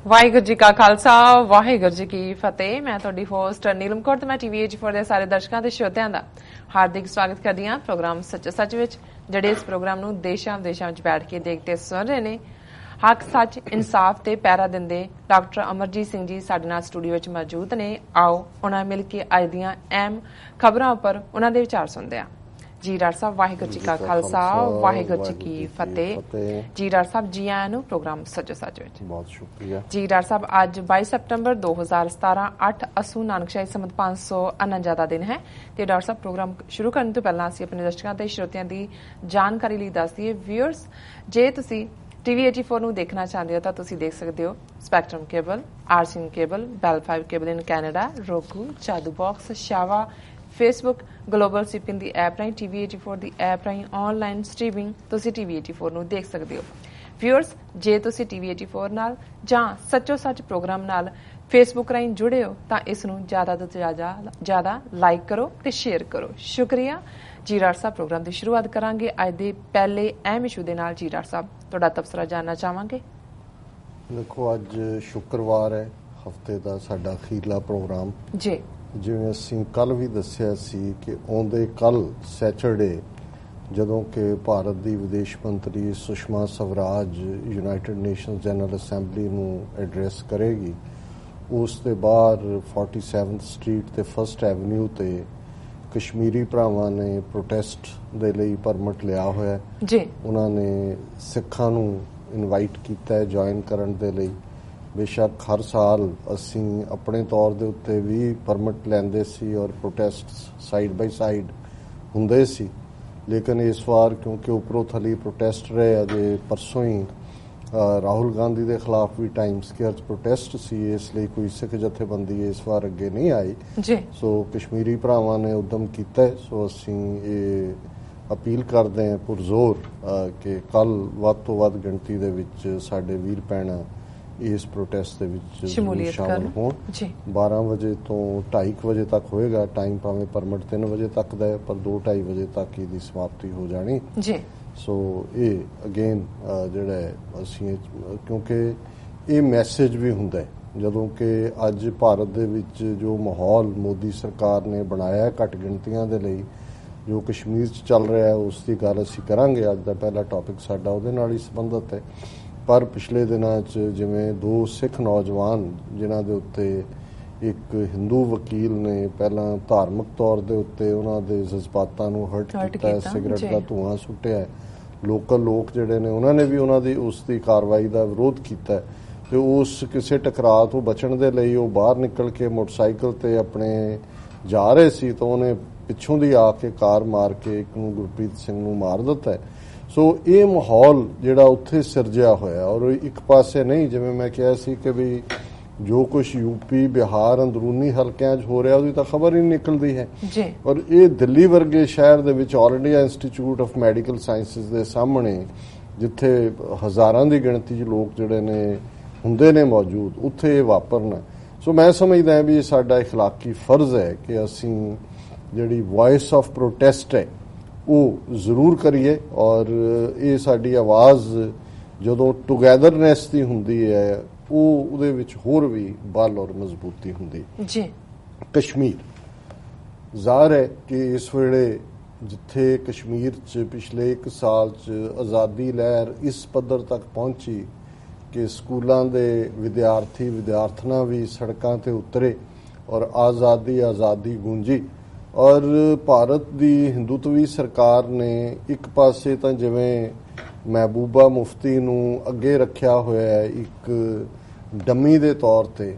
ਵਾਹਿਗੁਰੂ ਜੀ ਕਾ ਖਾਲਸਾ ਵਾਹਿਗੁਰੂ ਜੀ ਕੀ ਫਤਿਹ। ਮੈਂ ਤੁਹਾਡੀ ਹੋਸਟ ਨੀਲਮ ਕੌਰ ਤੇ ਮੈਂ TV84 ਦੇ ਸਾਰੇ ਦਰਸ਼ਕਾਂ ਤੇ ਸ਼ਰੋਤਿਆਂ ਦਾ ਹਾਰਦਿਕ ਸਵਾਗਤ ਕਰਦੀ ਹਾਂ ਪ੍ਰੋਗਰਾਮ ਸੱਚ ਸੱਚ ਵਿੱਚ, ਜਿਹੜੇ ਇਸ ਪ੍ਰੋਗਰਾਮ ਨੂੰ ਦੇਸ਼ਾਂ ਵਿਦੇਸ਼ਾਂ ਵਿੱਚ ਬੈਠ ਕੇ ਦੇਖਦੇ ਸੁਣ ਰਹੇ ਨੇ। ਹੱਕ ਸੱਚ ਇਨਸਾਫ ਤੇ ਪਹਿਰਾ ਦਿੰਦੇ ਡਾਕਟਰ ਅਮਰਜੀਤ ਸਿੰਘ ਜੀ ਸਾਡੇ ਨਾਲ ਸਟੂਡੀਓ ਵਿੱਚ ਮੌਜੂਦ ਨੇ। ਆਓ ਉਹਨਾਂ ਮਿਲ ਕੇ ਅੱਜ ਦੀਆਂ ਅਹਿਮ ਖਬਰਾਂ ਉੱਪਰ ਉਹਨਾਂ ਦੇ ਵਿਚਾਰ ਸੁਣਦੇ ਹਾਂ। ਜੀ ਡਾਕਟਰ ਸਾਹਿਬ ਵਾਹਿਗੁਰੂ ਜੀ ਕਾ ਖਾਲਸਾ ਵਾਹਿਗੁਰੂ ਜੀ ਕੀ ਫਤਿਹ। ਜੀ ਡਾਕਟਰ ਸਾਹਿਬ ਜੀ ਆਇਆਂ ਨੂੰ ਪ੍ਰੋਗਰਾਮ ਸੱਚ ਸੱਚ ਵਿੱਚ ਬਹੁਤ ਸ਼ੁਕਰੀਆ। ਜੀ ਡਾਕਟਰ ਸਾਹਿਬ ਅੱਜ 22 ਸਤੰਬਰ 2017 8 ਅਸੂ ਨਾਨਕਸ਼ਾਹੀ ਸੰਮਤ 549 ਦਾ ਦਿਨ ਹੈ ਤੇ ਡਾਕਟਰ ਸਾਹਿਬ ਪ੍ਰੋਗਰਾਮ ਸ਼ੁਰੂ ਕਰਨ ਤੋਂ ਪਹਿਲਾਂ ਅਸੀਂ ਆਪਣੇ ਦਰਸ਼ਕਾਂ ਤੇ ਸ਼ਰੋਤਿਆਂ ਦੀ ਜਾਣਕਾਰੀ ਲਈ ਦੱਸ ਦਈਏ। ਵਿਊਅਰਸ, ਜੇ ਤੁਸੀਂ TV84 ਨੂੰ ਦੇਖਣਾ ਚਾਹੁੰਦੇ ਹੋ ਤਾਂ ਤੁਸੀਂ ਦੇਖ ਸਕਦੇ ਹੋ ਸਪੈਕਟਰਮ ਕੇਬਲ, ਆਰਸੀਨ cable, Bell 5 cable in Canada, roku, Jadoo box, ਸ਼ਾਵਾ, ਫੇਸਬੁੱਕ, ਗਲੋਬਲ ਸਿਪਿਨ ਦੀ ਐਪ ਰਾਹੀਂ, TV84 ਦੀ ਐਪ ਰਾਹੀਂ ਆਨਲਾਈਨ ਸਟ੍ਰੀਮਿੰਗ ਤੁਸੀਂ TV84 ਨੂੰ ਦੇਖ ਸਕਦੇ ਹੋ। ਵਿਊਅਰਸ, ਜੇ ਤੁਸੀਂ TV84 ਨਾਲ ਜਾਂ ਸੱਚੋ ਸੱਚ ਪ੍ਰੋਗਰਾਮ ਨਾਲ ਫੇਸਬੁੱਕ ਰਾਹੀਂ ਜੁੜੇ ਹੋ ਤਾਂ ਇਸ ਨੂੰ ਜ਼ਿਆਦਾ ਤੋਂ ਜ਼ਿਆਦਾ ਲਾਈਕ ਕਰੋ ਤੇ ਸ਼ੇਅਰ ਕਰੋ। ਸ਼ੁਕਰੀਆ। ਜੀ ਡਾਕਟਰ ਸਾਹਿਬ ਪ੍ਰੋਗਰਾਮ ਦੀ ਸ਼ੁਰੂਆਤ ਕਰਾਂਗੇ ਅੱਜ ਦੇ ਪਹਿਲੇ ਅਹਿਮ ਇਸ਼ੂ ਦੇ ਨਾਲ। ਜੀ ਡਾਕਟਰ ਸਾਹਿਬ ਤੁਹਾਡਾ ਤਬਸਰਾ ਜਾਨਣਾ ਚਾਹਾਂਗੇ। ਦੇਖੋ, ਅੱਜ ਸ਼ੁੱਕਰਵਾਰ ਹੈ, ਹਫਤੇ ਦਾ ਸਾਡਾ ਅਖੀਰਲਾ ਪ੍ਰੋਗਰਾਮ। ਜੀ, ਜਿਵੇਂ ਅਸੀਂ ਕੱਲ ਵੀ ਦੱਸਿਆ ਸੀ ਕਿ ਆਉਂਦੇ ਕੱਲ ਸੈਚਰਡੇ ਜਦੋਂ ਕਿ ਭਾਰਤ ਦੀ ਵਿਦੇਸ਼ ਮੰਤਰੀ Sushma Swaraj United nations general assembly ਨੂੰ ਐਡਰੈਸ ਕਰੇਗੀ, ਉਸ ਦੇ ਬਾਅਦ 47th ਸਟਰੀਟ ਤੇ 1st ਐਵਨਿਊ ਤੇ ਕਸ਼ਮੀਰੀ ਭਰਾਵਾਂ ਨੇ ਪ੍ਰੋਟੈਸਟ ਦੇ ਲਈ ਪਰਮਿਟ ਲਿਆ ਹੋਇਆ ਜੀ। ਉਹਨਾਂ ਨੇ ਸਿੱਖਾਂ ਨੂੰ ਇਨਵਾਈਟ ਕੀਤਾ ਹੈ ਜੁਆਇਨ ਕਰਨ ਦੇ ਲਈ। ਬੇਸ਼ੱਕ ਹਰ ਸਾਲ ਅਸੀਂ ਆਪਣੇ ਤੌਰ ਦੇ ਉੱਤੇ ਵੀ ਪਰਮਿਟ ਲੈਂਦੇ ਸੀ ਔਰ ਪ੍ਰੋਟੈਸਟ ਸਾਈਡ ਬਾਈ ਸਾਈਡ ਹੁੰਦੇ ਸੀ, ਲੇਕਿਨ ਇਸ ਵਾਰ ਕਿਉਂਕਿ ਉੱਪਰੋਂ ਥੱਲੇ ਪ੍ਰੋਟੈਸਟ ਰਹੇ, ਅਜੇ ਪਰਸੋਂ ਹੀ ਰਾਹੁਲ ਗਾਂਧੀ ਦੇ ਖਿਲਾਫ ਵੀ ਟਾਈਮ ਸਕੁਏਅਰ 'ਚ ਪ੍ਰੋਟੈਸਟ ਸੀ, ਇਸ ਲਈ ਕੋਈ ਸਿੱਖ ਜਥੇਬੰਦੀ ਇਸ ਵਾਰ ਅੱਗੇ ਨਹੀਂ ਆਈ ਜੀ। ਸੋ ਕਸ਼ਮੀਰੀ ਭਰਾਵਾਂ ਨੇ ਉਦਮ ਕੀਤਾ। ਸੋ ਅਸੀਂ ਇਹ ਅਪੀਲ ਕਰਦੇ ਹਾਂ ਪੁਰਜ਼ੋਰ ਕਿ ਕੱਲ ਵੱਧ ਤੋਂ ਵੱਧ ਗਿਣਤੀ ਦੇ ਵਿੱਚ ਸਾਡੇ ਵੀਰ ਭੈਣਾਂ ਇਸ ਪ੍ਰੋਟੈਸਟ ਦੇ ਵਿੱਚ ਸ਼ਾਮਲ ਹੋਣ। 12 ਵਜੇ ਤੋਂ 2:30 ਵਜੇ ਤੱਕ ਹੋਏਗਾ ਟਾਈਮ, ਭਾਵੇਂ ਪਰਮਿਟ 3 ਵਜੇ ਤੱਕ ਦਾ ਹੈ ਪਰ 2-2:30 ਵਜੇ ਤੱਕ ਇਹਦੀ ਸਮਾਪਤੀ ਹੋ ਜਾਣੀ ਜੀ। ਸੋ ਇਹ ਅਗੇਨ ਜਿਹੜਾ ਅਸੀਂ ਕਿਉਂਕਿ ਇਹ ਮੈਸੇਜ ਵੀ ਹੁੰਦਾ ਹੈ ਜਦੋਂ ਕਿ ਅੱਜ ਭਾਰਤ ਦੇ ਵਿੱਚ ਜੋ ਮਾਹੌਲ ਮੋਦੀ ਸਰਕਾਰ ਨੇ ਬਣਾਇਆ ਘੱਟ ਗਿਣਤੀਆਂ ਦੇ ਲਈ, ਜੋ ਕਸ਼ਮੀਰ 'ਚ ਚੱਲ ਰਿਹਾ ਹੈ, ਉਸ ਦੀ ਗੱਲ ਅਸੀਂ ਕਰਾਂਗੇ। ਅੱਜ ਦਾ ਪਹਿਲਾ ਟੌਪਿਕ ਸਾਡਾ ਉਹਦੇ ਨਾਲ ਹੀ ਸੰਬੰਧਿਤ ਹੈ। ਪਰ ਪਿਛਲੇ ਦਿਨਾਂ 'ਚ ਜਿਵੇਂ 2 ਸਿੱਖ ਨੌਜਵਾਨ ਜਿਨ੍ਹਾਂ ਦੇ ਉੱਤੇ ਇੱਕ ਹਿੰਦੂ ਵਕੀਲ ਨੇ ਪਹਿਲਾਂ ਧਾਰਮਿਕ ਤੌਰ ਦੇ ਉੱਤੇ ਉਹਨਾਂ ਦੇ ਜਜ਼ਬਾਤਾਂ ਨੂੰ ਹਰਟ ਕੀਤਾ, ਸਿਗਰਟ ਦਾ ਧੂੰਆਂ ਸੁੱਟਿਆ, ਲੋਕਲ ਲੋਕ ਜਿਹੜੇ ਨੇ ਉਹਨਾਂ ਨੇ ਵੀ ਉਹਨਾਂ ਦੀ ਉਸ ਦੀ ਕਾਰਵਾਈ ਦਾ ਵਿਰੋਧ ਕੀਤਾ ਤੇ ਉਸ ਕਿਸੇ ਟਕਰਾਅ ਤੋਂ ਬਚਣ ਦੇ ਲਈ ਉਹ ਬਾਹਰ ਨਿਕਲ ਕੇ ਮੋਟਰਸਾਈਕਲ ਤੇ ਆਪਣੇ ਜਾ ਰਹੇ ਸੀ ਤਾਂ ਉਹਨੇ ਪਿੱਛੋਂ ਦੀ ਆ ਕੇ ਕਾਰ ਮਾਰ ਕੇ ਇੱਕ ਨੂੰ, ਗੁਰਪ੍ਰੀਤ ਸਿੰਘ ਨੂੰ ਮਾਰ ਦਿੱਤਾ। ਸੋ ਇਹ ਮਾਹੌਲ ਜਿਹੜਾ ਉੱਥੇ ਸਿਰਜਿਆ ਹੋਇਆ, ਔਰ ਇੱਕ ਪਾਸੇ ਨਹੀਂ, ਜਿਵੇਂ ਮੈਂ ਕਿਹਾ ਸੀ ਕਿ ਵੀ ਜੋ ਕੁਝ ਯੂਪੀ ਬਿਹਾਰ ਅੰਦਰੂਨੀ ਹਲਕਿਆਂ 'ਚ ਹੋ ਰਿਹਾ ਉਹਦੀ ਤਾਂ ਖਬਰ ਹੀ ਨਹੀਂ ਨਿਕਲਦੀ ਹੈ ਜੀ। ਔਰ ਇਹ ਦਿੱਲੀ ਵਰਗੇ ਸ਼ਹਿਰ ਦੇ ਵਿੱਚ all India institute of medical sciences ਦੇ ਸਾਹਮਣੇ ਜਿੱਥੇ ਹਜ਼ਾਰਾਂ ਦੀ ਗਿਣਤੀ 'ਚ ਲੋਕ ਜਿਹੜੇ ਨੇ ਹੁੰਦੇ ਨੇ ਮੌਜੂਦ, ਉੱਥੇ ਇਹ ਵਾਪਰਨਾ। ਸੋ ਮੈਂ ਸਮਝਦਾ ਵੀ ਸਾਡਾ ਇਖਲਾਕੀ ਫਰਜ਼ ਹੈ ਕਿ ਅਸੀਂ ਜਿਹੜੀ ਵਾਇਸ ਆਫ ਪ੍ਰੋਟੈਸਟ ਹੈ ਉਹ ਜ਼ਰੂਰ ਕਰੀਏ, ਔਰ ਇਹ ਸਾਡੀ ਆਵਾਜ਼ ਜਦੋਂ ਟੁਗੈਦਰਨੈਸ ਦੀ ਹੁੰਦੀ ਹੈ ਉਹਦੇ ਵਿੱਚ ਹੋਰ ਵੀ ਬਲ ਔਰ ਮਜ਼ਬੂਤੀ ਹੁੰਦੀ ਜੀ। ਕਸ਼ਮੀਰ ਜ਼ਾਹਰ ਹੈ ਕਿ ਇਸ ਵੇਲੇ ਜਿੱਥੇ ਕਸ਼ਮੀਰ 'ਚ ਪਿਛਲੇ 1 ਸਾਲ 'ਚ ਆਜ਼ਾਦੀ ਲਹਿਰ ਇਸ ਪੱਧਰ ਤੱਕ ਪਹੁੰਚੀ ਕਿ ਸਕੂਲਾਂ ਦੇ ਵਿਦਿਆਰਥਣਾਂ ਵੀ ਸੜਕਾਂ ਤੇ ਉਤਰੇ ਔਰ ਆਜ਼ਾਦੀ ਗੂੰਜੀ। ਔਰ ਭਾਰਤ ਦੀ ਹਿੰਦੂਤਵੀ ਸਰਕਾਰ ਨੇ ਇੱਕ ਪਾਸੇ ਤਾਂ ਜਿਵੇਂ ਮਹਿਬੂਬਾ ਮੁਫਤੀ ਨੂੰ ਅੱਗੇ ਰੱਖਿਆ ਹੋਇਆ ਹੈ ਇੱਕ ਡੰਮੀ ਦੇ ਤੌਰ ਤੇ,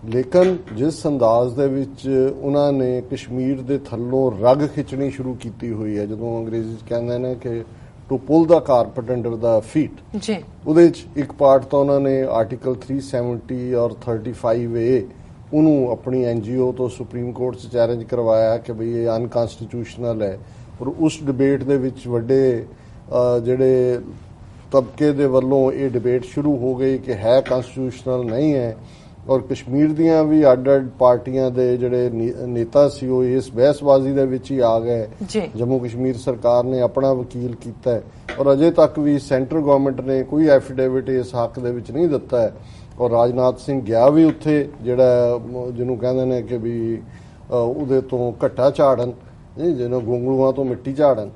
ਲੇਕਿਨ ਜਿਸ ਅੰਦਾਜ਼ ਦੇ ਵਿੱਚ ਉਹਨਾਂ ਨੇ ਕਸ਼ਮੀਰ ਦੇ ਥੱਲੋਂ ਰਗ ਖਿੱਚਣੀ ਸ਼ੁਰੂ ਕੀਤੀ ਹੋਈ ਹੈ, ਜਦੋਂ ਅੰਗਰੇਜ਼ੀ 'ਚ ਕਹਿੰਦੇ ਨੇ ਕਿ to pull the carpet under the feet ਜੀ, ਉਹਦੇ 'ਚ ਇੱਕ ਪਾਰਟ ਤਾਂ ਉਹਨਾਂ ਨੇ ਆਰਟੀਕਲ 370 ਔਰ 35A ਉਹਨੂੰ ਆਪਣੀ NGO ਤੋਂ ਸੁਪਰੀਮ ਕੋਰਟ 'ਚ ਚੈਲੰਜ ਕਰਵਾਇਆ ਕਿ ਬਈ ਇਹ ਅਨਕਨਸਟੀਟਿਊਸ਼ਨਲ ਹੈ। ਔਰ ਉਸ ਡਿਬੇਟ ਦੇ ਵਿੱਚ ਵੱਡੇ ਜਿਹੜੇ ਤਬਕੇ ਦੇ ਵੱਲੋਂ ਇਹ ਡਿਬੇਟ ਸ਼ੁਰੂ ਹੋ ਗਈ ਕਿ ਹੈ ਕਨਸਟੀਟਿਊਸ਼ਨਲ ਨਹੀਂ ਹੈ, ਔਰ ਕਸ਼ਮੀਰ ਦੀਆਂ ਵੀ ਅੱਡ-ਅੱਡ ਪਾਰਟੀਆਂ ਦੇ ਜਿਹੜੇ ਨੇਤਾ ਸੀ ਉਹ ਇਸ ਬਹਿਸਬਾਜ਼ੀ ਦੇ ਵਿੱਚ ਹੀ ਆ ਗਏ। ਜੰਮੂ ਕਸ਼ਮੀਰ ਸਰਕਾਰ ਨੇ ਆਪਣਾ ਵਕੀਲ ਕੀਤਾ ਔਰ ਅਜੇ ਤੱਕ ਵੀ ਸੈਂਟਰ ਗਵਰਨਮੈਂਟ ਨੇ ਕੋਈ ਐਫੀਡੇਵਿਟ ਇਸ ਹੱਕ ਦੇ ਵਿੱਚ ਨਹੀਂ ਦਿੱਤਾ ਹੈ ਔਰ ਰਾਜਨਾਥ ਸਿੰਘ ਗਿਆ ਵੀ ਉੱਥੇ, ਜਿਹੜਾ ਜਿਹਨੂੰ ਕਹਿੰਦੇ ਨੇ ਕਿ ਵੀ ਉਹਦੇ ਤੋਂ ਘੱਟਾ ਝਾੜਨ, ਜਿਹਨੂੰ ਗੋਂਗਲੂਆਂ ਤੋਂ ਮਿੱਟੀ ਝਾੜਨ,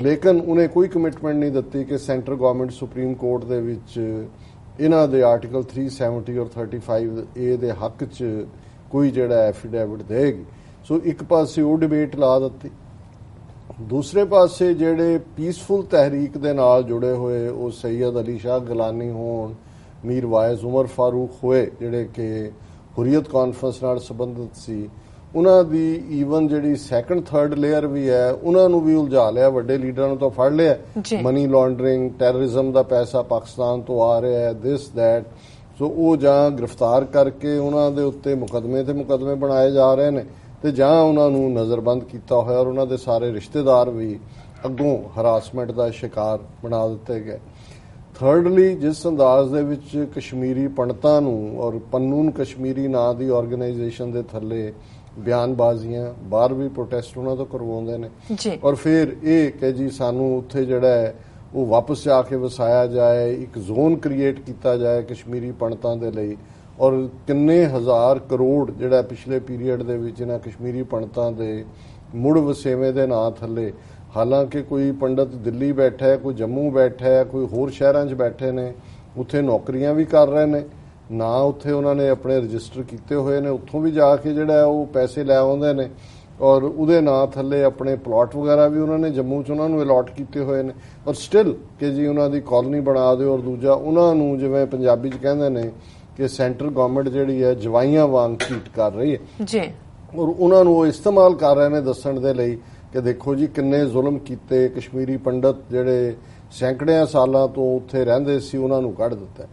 ਲੇਕਿਨ ਉਹਨੇ ਕੋਈ ਕਮਿਟਮੈਂਟ ਨਹੀਂ ਦਿੱਤੀ ਕਿ ਸੈਂਟਰ ਗਵਰਨਮੈਂਟ ਸੁਪਰੀਮ ਕੋਰਟ ਦੇ ਵਿੱਚ ਇਹਨਾਂ ਦੇ ਆਰਟੀਕਲ 370 ਔਰ 35A ਦੇ ਹੱਕ 'ਚ ਕੋਈ ਜਿਹੜਾ ਐਫੀਡੇਵਿਟ ਦੇਗੀ। ਸੋ ਇੱਕ ਪਾਸੇ ਉਹ ਡਿਬੇਟ ਲਾ ਦਿੱਤੀ, ਦੂਸਰੇ ਪਾਸੇ ਜਿਹੜੇ ਪੀਸਫੁਲ ਤਹਿਰੀਕ ਦੇ ਨਾਲ ਜੁੜੇ ਹੋਏ ਉਹ ਸੈयद ਅਲੀ ਸ਼ਾਹ ਗਿਲਾਨੀ ਹੋਣ, ਮੀਰ ਵਾਇਜ਼ ਉਮਰ ਫਾਰੂਕ ਹੋਏ, ਜਿਹੜੇ ਕਿ ਹੁਰੀਅਤ ਕਾਨਫਰੰਸ ਨਾਲ ਸੰਬੰਧਿਤ ਸੀ, ਉਹਨਾਂ ਦੀ ਈਵਨ ਜਿਹੜੀ ਸੈਕੰਡ ਥਰਡ ਲੇਅਰ ਵੀ ਹੈ ਉਹਨਾਂ ਨੂੰ ਵੀ ਉਲਝਾ ਲਿਆ, ਵੱਡੇ ਲੀਡਰਾਂ ਨੂੰ ਤਾਂ ਫੜ ਲਿਆ, ਮਨੀ ਲਾਂਡਰਿੰਗ, ਟੈਰਰਿਜ਼ਮ ਦਾ ਪੈਸਾ ਪਾਕਿਸਤਾਨ ਤੋਂ ਆ ਰਿਹਾ ਹੈ, ਦਿਸ ਦੈਟ। ਸੋ ਉਹ ਜਾਂ ਗ੍ਰਿਫਤਾਰ ਕਰਕੇ ਉਹਨਾਂ ਦੇ ਉੱਤੇ ਮੁਕੱਦਮੇ ਤੇ ਮੁਕੱਦਮੇ ਬਣਾਏ ਜਾ ਰਹੇ ਨੇ, ਤੇ ਜਾਂ ਉਹਨਾਂ ਨੂੰ ਨਜ਼ਰਬੰਦ ਕੀਤਾ ਹੋਇਆ ਔਰ ਉਹਨਾਂ ਦੇ ਸਾਰੇ ਰਿਸ਼ਤੇਦਾਰ ਵੀ ਅੱਗੋਂ ਹਰਾਸਮੈਂਟ ਦਾ ਸ਼ਿਕਾਰ ਬਣਾ ਦਿੱਤੇ ਗਏ। ਥਰਡਲੀ, ਜਿਸ ਅੰਦਾਜ਼ ਦੇ ਵਿੱਚ ਕਸ਼ਮੀਰੀ ਪੰਡਤਾਂ ਨੂੰ ਔਰ ਪੰਨੂਨ ਕਸ਼ਮੀਰੀ ਨਾਂ ਦੀ ਆਰਗੇਨਾਈਜੇਸ਼ਨ ਦੇ ਥੱਲੇ ਬਿਆਨਬਾਜ਼ੀਆਂ, ਬਾਹਰ ਵੀ ਪ੍ਰੋਟੈਸਟ ਉਹਨਾਂ ਤੋਂ ਕਰਵਾਉਂਦੇ ਨੇ, ਔਰ ਫਿਰ ਇਹ ਕਿ ਜੀ ਸਾਨੂੰ ਉੱਥੇ ਜਿਹੜਾ ਹੈ ਉਹ ਵਾਪਸ ਜਾ ਕੇ ਵਸਾਇਆ ਜਾਏ, ਇੱਕ ਜ਼ੋਨ ਕ੍ਰੀਏਟ ਕੀਤਾ ਜਾਏ ਕਸ਼ਮੀਰੀ ਪੰਡਤਾਂ ਦੇ ਲਈ, ਔਰ ਕਿੰਨੇ ਹਜ਼ਾਰ ਕਰੋੜ ਜਿਹੜਾ ਪਿਛਲੇ ਪੀਰੀਅਡ ਦੇ ਵਿੱਚ ਇਹਨਾਂ ਕਸ਼ਮੀਰੀ ਪੰਡਤਾਂ ਦੇ ਮੁੜ ਵਸੇਵੇਂ ਦੇ ਨਾਂ ਥੱਲੇ, ਹਾਲਾਂਕਿ ਕੋਈ ਪੰਡਤ ਦਿੱਲੀ ਬੈਠਾ ਹੈ, ਕੋਈ ਜੰਮੂ ਬੈਠਾ ਹੈ, ਕੋਈ ਹੋਰ ਸ਼ਹਿਰਾਂ 'ਚ ਬੈਠੇ ਨੇ, ਉੱਥੇ ਨੌਕਰੀਆਂ ਵੀ ਕਰ ਰਹੇ ਨੇ, ਨਾ ਉੱਥੇ ਉਹਨਾਂ ਨੇ ਆਪਣੇ ਰਜਿਸਟਰ ਕੀਤੇ ਹੋਏ ਨੇ, ਉੱਥੋਂ ਵੀ ਜਾ ਕੇ ਜਿਹੜਾ ਉਹ ਪੈਸੇ ਲੈ ਆਉਂਦੇ ਨੇ, ਔਰ ਉਹਦੇ ਨਾਂ ਥੱਲੇ ਆਪਣੇ ਪਲਾਟ ਵਗੈਰਾ ਵੀ ਉਹਨਾਂ ਨੇ ਜੰਮੂ 'ਚ ਉਹਨਾਂ ਨੂੰ ਅਲਾਟ ਕੀਤੇ ਹੋਏ ਨੇ, ਔਰ ਸਟਿਲ ਕਿ ਜੀ ਉਹਨਾਂ ਦੀ ਕਾਲੋਨੀ ਬਣਾ ਦਿਓ, ਔਰ ਦੂਜਾ ਉਹਨਾਂ ਨੂੰ ਜਿਵੇਂ ਪੰਜਾਬੀ 'ਚ ਕਹਿੰਦੇ ਨੇ ਕਿ ਸੈਂਟਰ ਗਵਰਨਮੈਂਟ ਜਿਹੜੀ ਹੈ ਜਵਾਈਆਂ ਵਾਂਗ ਟ੍ਰੀਟ ਕਰ ਰਹੀ ਹੈ ਜੀ, ਔਰ ਉਹਨਾਂ ਨੂੰ ਉਹ ਇਸਤੇਮਾਲ ਕਰ ਰਹੇ ਨੇ ਦੱਸਣ ਦੇ ਲਈ ਕਿ ਦੇਖੋ ਜੀ ਕਿੰਨੇ ਜ਼ੁਲਮ ਕੀਤੇ, ਕਸ਼ਮੀਰੀ ਪੰਡਤ ਜਿਹੜੇ ਸੈਂਕੜਿਆਂ ਸਾਲਾਂ ਤੋਂ ਉੱਥੇ ਰਹਿੰਦੇ ਸੀ ਉਹਨਾਂ ਨੂੰ ਕੱਢ ਦਿੱਤਾ।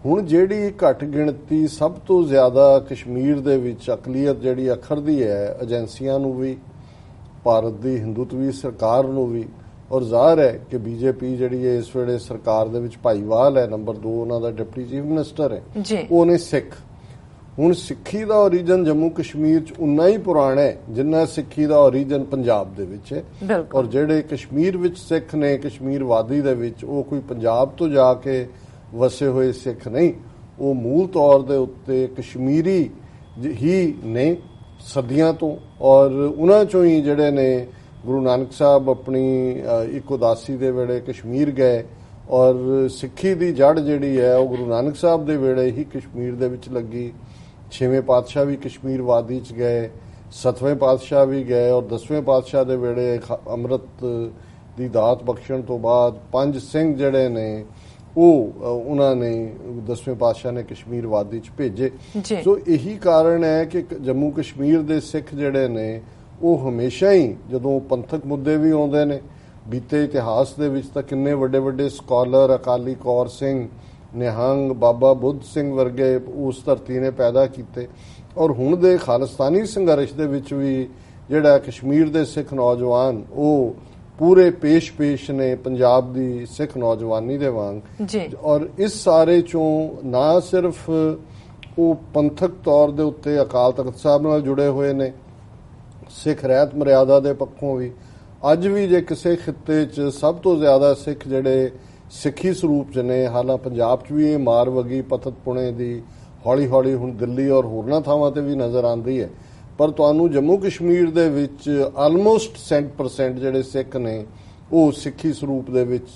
ਹੁਣ ਜਿਹੜੀ ਘੱਟ ਗਿਣਤੀ ਸਭ ਤੋਂ ਜ਼ਿਆਦਾ ਕਸ਼ਮੀਰ ਦੇ ਵਿੱਚ ਅਕਲੀਅਤ ਜਿਹੜੀ ਅਖਰਦੀ ਹੈ, ਏਜੰਸੀਆਂ ਨੂੰ ਵੀ, ਭਾਰਤ ਦੀ ਹਿੰਦੂਤਵੀ ਸਰਕਾਰ ਨੂੰ ਵੀ, ਔਰ ਜ਼ਾਹਰ ਹੈ ਕਿ ਬੀਜੇਪੀ ਜਿਹੜੀ ਹੈ ਇਸ ਵੇਲੇ ਸਰਕਾਰ ਦੇ ਵਿੱਚ ਭਾਈਵਾਲ ਹੈ, ਨੰਬਰ 2 ਉਹਨਾਂ ਦਾ ਡਿਪਟੀ ਚੀਫ ਮਿਨਿਸਟਰ ਹੈ, ਉਹ ਨੇ ਸਿੱਖ। ਹੁਣ ਸਿੱਖੀ ਦਾ ਓਰੀਜਨ ਜੰਮੂ ਕਸ਼ਮੀਰ 'ਚ ਉਨਾ ਹੀ ਪੁਰਾਣਾ ਹੈ ਜਿੰਨਾ ਸਿੱਖੀ ਦਾ ਓਰੀਜਨ ਪੰਜਾਬ ਦੇ ਵਿੱਚ ਹੈ, ਔਰ ਜਿਹੜੇ ਕਸ਼ਮੀਰ ਵਿੱਚ ਸਿੱਖ ਨੇ, ਕਸ਼ਮੀਰ ਵਾਦੀ ਦੇ ਵਿੱਚ, ਉਹ ਕੋਈ ਪੰਜਾਬ ਤੋਂ ਜਾ ਕੇ ਵਸੇ ਹੋਏ ਸਿੱਖ ਨਹੀਂ, ਉਹ ਮੂਲ ਤੌਰ ਦੇ ਉੱਤੇ ਕਸ਼ਮੀਰੀ ਹੀ ਨੇ ਸਦੀਆਂ ਤੋਂ, ਔਰ ਉਹਨਾਂ 'ਚੋਂ ਹੀ ਜਿਹੜੇ ਨੇ ਗੁਰੂ ਨਾਨਕ ਸਾਹਿਬ ਆਪਣੀ ਇੱਕ ਉਦਾਸੀ ਦੇ ਵੇਲੇ ਕਸ਼ਮੀਰ ਗਏ, ਔਰ ਸਿੱਖੀ ਦੀ ਜੜ ਜਿਹੜੀ ਹੈ ਉਹ ਗੁਰੂ ਨਾਨਕ ਸਾਹਿਬ ਦੇ ਵੇਲੇ ਹੀ ਕਸ਼ਮੀਰ ਦੇ ਵਿੱਚ ਲੱਗੀ। 6ਵੇਂ ਪਾਤਸ਼ਾਹ ਵੀ ਕਸ਼ਮੀਰ ਵਾਦੀ 'ਚ ਗਏ, 7ਵੇਂ ਪਾਤਸ਼ਾਹ ਵੀ ਗਏ, ਔਰ 10ਵੇਂ ਪਾਤਸ਼ਾਹ ਦੇ ਵੇਲੇ ਅੰਮ੍ਰਿਤ ਦੀ ਦਾਤ ਬਖਸ਼ਣ ਤੋਂ ਬਾਅਦ 5 ਸਿੰਘ ਜਿਹੜੇ ਨੇ ਉਹ ਉਹਨਾਂ ਨੇ 10ਵੇਂ ਪਾਤਸ਼ਾਹ ਨੇ ਕਸ਼ਮੀਰ ਵਾਦੀ 'ਚ ਭੇਜੇ। ਸੋ ਇਹੀ ਕਾਰਨ ਹੈ ਕਿ ਜੰਮੂ ਕਸ਼ਮੀਰ ਦੇ ਸਿੱਖ ਜਿਹੜੇ ਨੇ ਉਹ ਹਮੇਸ਼ਾ ਹੀ ਜਦੋਂ ਪੰਥਕ ਮੁੱਦੇ ਵੀ ਆਉਂਦੇ ਨੇ, ਬੀਤੇ ਇਤਿਹਾਸ ਦੇ ਵਿੱਚ ਤਾਂ ਕਿੰਨੇ ਵੱਡੇ ਵੱਡੇ ਸਕਾਲਰ, ਅਕਾਲੀ ਕੌਰ ਸਿੰਘ, ਨਿਹੰਗ, ਬਾਬਾ ਬੁੱਧ ਸਿੰਘ ਵਰਗੇ ਉਸ ਧਰਤੀ ਨੇ ਪੈਦਾ ਕੀਤੇ, ਔਰ ਹੁਣ ਦੇ ਖਾਲਿਸਤਾਨੀ ਸੰਘਰਸ਼ ਦੇ ਵਿੱਚ ਵੀ ਜਿਹੜਾ ਕਸ਼ਮੀਰ ਦੇ ਸਿੱਖ ਨੌਜਵਾਨ ਉਹ ਪੂਰੇ ਪੇਸ਼ ਨੇ ਪੰਜਾਬ ਦੀ ਸਿੱਖ ਨੌਜਵਾਨੀ ਦੇ ਵਾਂਗ। ਔਰ ਇਸ ਸਾਰੇ ਚੋਂ ਨਾ ਸਿਰਫ ਉਹ ਪੰਥਕ ਤੌਰ ਦੇ ਉੱਤੇ ਅਕਾਲ ਤਖਤ ਸਾਹਿਬ ਨਾਲ ਜੁੜੇ ਹੋਏ ਨੇ, ਸਿੱਖ ਰਹਿਤ ਮਰਿਆਦਾ ਦੇ ਪੱਖੋਂ ਵੀ ਅੱਜ ਵੀ ਜੇ ਕਿਸੇ ਖਿੱਤੇ 'ਚ ਸਭ ਤੋਂ ਜ਼ਿਆਦਾ ਸਿੱਖ ਜਿਹੜੇ ਸਿੱਖੀ ਸਰੂਪ 'ਚ ਨੇ, ਹਾਲਾਂ ਪੰਜਾਬ 'ਚ ਵੀ ਇਹ ਮਾਰ ਵਗੀ ਪਤਤ ਪੁਣੇ ਦੀ ਹੌਲੀ ਹੌਲੀ ਹੁਣ ਦਿੱਲੀ ਔਰ ਹੋਰਨਾਂ ਥਾਵਾਂ ਤੇ ਵੀ ਨਜ਼ਰ ਆਉਂਦੀ ਹੈ, ਪਰ ਤੁਹਾਨੂੰ ਜੰਮੂ ਕਸ਼ਮੀਰ ਦੇ ਵਿੱਚ ਆਲਮੋਸਟ 100% ਜਿਹੜੇ ਸਿੱਖ ਨੇ ਉਹ ਸਿੱਖੀ ਸਰੂਪ ਦੇ ਵਿੱਚ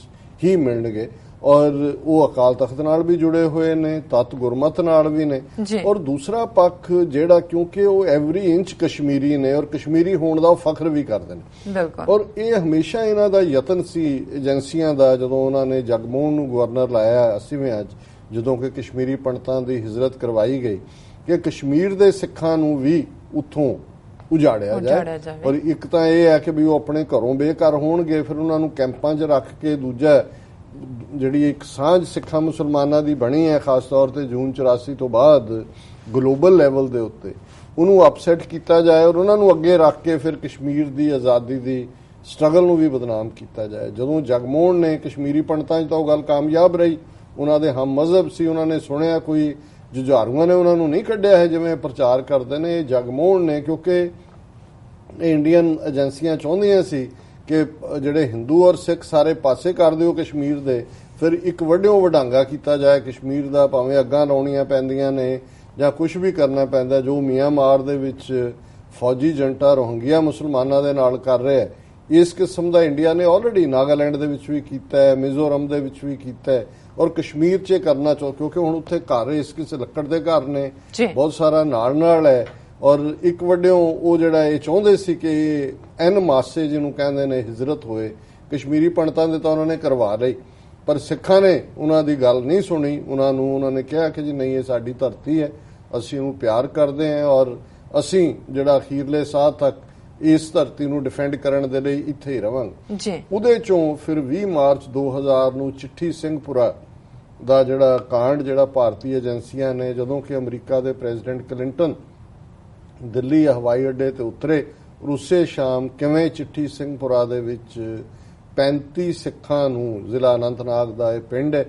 ਹੀ ਮਿਲਣਗੇ, ਔਰ ਉਹ ਅਕਾਲ ਤਖਤ ਨਾਲ ਵੀ ਜੁੜੇ ਹੋਏ ਨੇ, ਤਤ ਗੁਰਮਤ ਨਾਲ ਵੀ ਨੇ, ਔਰ ਦੂਸਰਾ ਪੱਖ ਜਿਹੜਾ ਕਿਉਂਕਿ ਉਹ ਐਵਰੀ ਇੰਚ ਕਸ਼ਮੀਰੀ ਨੇ ਔਰ ਕਸ਼ਮੀਰੀ ਹੋਣ ਦਾ ਉਹ ਫਖਰ ਵੀ ਕਰਦੇ ਨੇ, ਔਰ ਇਹ ਹਮੇਸ਼ਾ ਇਹਨਾਂ ਦਾ ਯਤਨ ਸੀ ਏਜੰਸੀਆਂ ਦਾ, ਜਦੋਂ ਉਹਨਾਂ ਨੇ ਜਗਮੋਹਨ ਨੂੰ ਗਵਰਨਰ ਲਾਇਆ 80ਵੇਂ 'ਚ, ਜਦੋਂ ਕਿ ਕਸ਼ਮੀਰੀ ਪੰਡਤਾਂ ਦੀ ਹਿਜਰਤ ਕਰਵਾਈ ਗਈ ਕਿ ਕਸ਼ਮੀਰ ਦੇ ਸਿੱਖਾਂ ਨੂੰ ਵੀ ਉੱਥੋਂ ਉਜਾੜਿਆ ਜਾਏ, ਔਰ ਇੱਕ ਤਾਂ ਇਹ ਹੈ ਕਿ ਵੀ ਉਹ ਆਪਣੇ ਘਰੋਂ ਬੇਘਰ ਹੋਣਗੇ, ਫਿਰ ਉਹਨਾਂ ਨੂੰ ਕੈਂਪਾਂ 'ਚ ਰੱਖ ਕੇ, ਦੂਜਾ ਜਿਹੜੀ ਇੱਕ ਸਾਂਝ ਸਿੱਖਾਂ ਮੁਸਲਮਾਨਾਂ ਦੀ ਬਣੀ ਹੈ ਖਾਸ ਤੌਰ ਤੇ ਜੂਨ 84 ਤੋਂ ਬਾਅਦ ਗਲੋਬਲ ਲੈਵਲ ਦੇ ਉੱਤੇ, ਉਹਨੂੰ ਅਪਸੈਟ ਕੀਤਾ ਜਾਏ ਔਰ ਉਹਨਾਂ ਨੂੰ ਅੱਗੇ ਰੱਖ ਕੇ ਫਿਰ ਕਸ਼ਮੀਰ ਦੀ ਆਜ਼ਾਦੀ ਦੀ ਸਟਰਗਲ ਨੂੰ ਵੀ ਬਦਨਾਮ ਕੀਤਾ ਜਾਏ। ਜਦੋਂ ਜਗਮੋਹਨ ਨੇ ਕਸ਼ਮੀਰੀ ਪੰਡਤਾਂ 'ਚ ਤਾਂ ਉਹ ਗੱਲ ਕਾਮਯਾਬ ਰਹੀ, ਉਹਨਾਂ ਦੇ ਹਮ ਮਜ਼ਹਬ ਸੀ, ਉਹਨਾਂ ਨੇ ਸੁਣਿਆ, ਕੋਈ ਜੁਝਾਰੂਆਂ ਨੇ ਉਹਨਾਂ ਨੂੰ ਨਹੀਂ ਕੱਢਿਆ ਹੈ ਜਿਵੇਂ ਪ੍ਰਚਾਰ ਕਰਦੇ ਨੇ। ਜਗਮੋਹਨ ਨੇ, ਕਿਉਂਕਿ ਇੰਡੀਅਨ ਏਜੰਸੀਆਂ ਚਾਹੁੰਦੀਆਂ ਸੀ ਕਿ ਜਿਹੜੇ ਹਿੰਦੂ ਔਰ ਸਿੱਖ ਸਾਰੇ ਪਾਸੇ ਕਰ ਦਿਓ ਕਸ਼ਮੀਰ ਦੇ, ਫਿਰ ਇੱਕ ਵੱਡਿਓਂ ਵਡਾਂਗਾ ਕੀਤਾ ਜਾਏ ਕਸ਼ਮੀਰ ਦਾ, ਭਾਵੇਂ ਅੱਗਾਂ ਲਾਉਣੀਆਂ ਪੈਂਦੀਆਂ ਨੇ ਜਾਂ ਕੁਝ ਵੀ ਕਰਨਾ ਪੈਂਦਾ, ਜੋ ਮਿਆਂਮਾਰ ਦੇ ਵਿੱਚ ਫੌਜੀ ਜੰਟਾ ਰੋਹਿੰਗਿਆ ਮੁਸਲਮਾਨਾਂ ਦੇ ਨਾਲ ਕਰ ਰਿਹਾ, ਇਸ ਕਿਸਮ ਦਾ ਇੰਡੀਆ ਨੇ ਆਲਰੇਡੀ ਨਾਗਾਲੈਂਡ ਦੇ ਵਿੱਚ ਵੀ ਕੀਤਾ ਹੈ, ਮਿਜ਼ੋਰਮ ਦੇ ਵਿੱਚ ਵੀ ਕੀਤਾ ਹੈ, ਔਰ ਕਸ਼ਮੀਰ 'ਚ ਕਰਨਾ ਚਾਹੁੰਦੇ ਕਿਉਂਕਿ ਹੁਣ ਉੱਥੇ ਘਰ ਇਸ ਕਿਸੇ ਲੱਕੜ ਦੇ ਘਰ ਨੇ, ਬਹੁਤ ਸਾਰਾ ਨਾਲ ਹੈ, ਔਰ ਇੱਕ ਵੱਡਿਓਂ ਉਹ ਜਿਹੜਾ ਇਹ ਚਾਹੁੰਦੇ ਸੀ ਕਿ ਐਨ ਮਾਸੇ ਜਿਹਨੂੰ ਕਹਿੰਦੇ ਨੇ ਹਿਜਰਤ ਹੋਏ। ਕਸ਼ਮੀਰੀ ਪੰਡਤਾਂ ਦੇ ਤਾਂ ਉਹਨਾਂ ਨੇ ਕਰਵਾ ਲਈ, ਪਰ ਸਿੱਖਾਂ ਨੇ ਉਹਨਾਂ ਦੀ ਗੱਲ ਨਹੀਂ ਸੁਣੀ। ਉਹਨਾਂ ਨੇ ਕਿਹਾ ਕਿ ਜੀ ਨਹੀਂ, ਇਹ ਸਾਡੀ ਧਰਤੀ ਹੈ, ਅਸੀਂ ਉਹਨੂੰ ਪਿਆਰ ਕਰਦੇ ਹਾਂ ਔਰ ਅਸੀਂ ਜਿਹੜਾ ਅਖੀਰਲੇ ਸਾਹ ਤੱਕ ਇਸ ਧਰਤੀ ਨੂੰ ਡਿਫੈਂਡ ਕਰਨ ਦੇ ਲਈ ਇੱਥੇ ਹੀ ਰਵਾਂਗੇ। ਉਹਦੇ ਚੋਂ ਫਿਰ 20 ਮਾਰਚ 2000 ਨੂੰ ਚਿੱਠੀ ਸਿੰਘਪੁਰਾ ਦਾ ਜਿਹੜਾ ਕਾਂਡ, ਜਿਹੜਾ ਭਾਰਤੀ ਏਜੰਸੀਆਂ ਨੇ, ਜਦੋਂ ਕਿ ਅਮਰੀਕਾ ਦੇ ਪ੍ਰੈਜ਼ੀਡੈਂਟ ਕਲਿੰਟਨ ਦਿੱਲੀ ਹਵਾਈ ਅੱਡੇ ਤੇ ਉਤਰੇ, ਉਸੇ ਸ਼ਾਮ ਕਿਵੇਂ ਚਿੱਠੀ ਸਿੰਘਪੁਰਾ ਦੇ ਵਿੱਚ 35 ਸਿੱਖਾਂ ਨੂੰ, ਜ਼ਿਲ੍ਹਾ ਅਨੰਤਨਾਗ ਦਾ ਇਹ ਪਿੰਡ ਹੈ,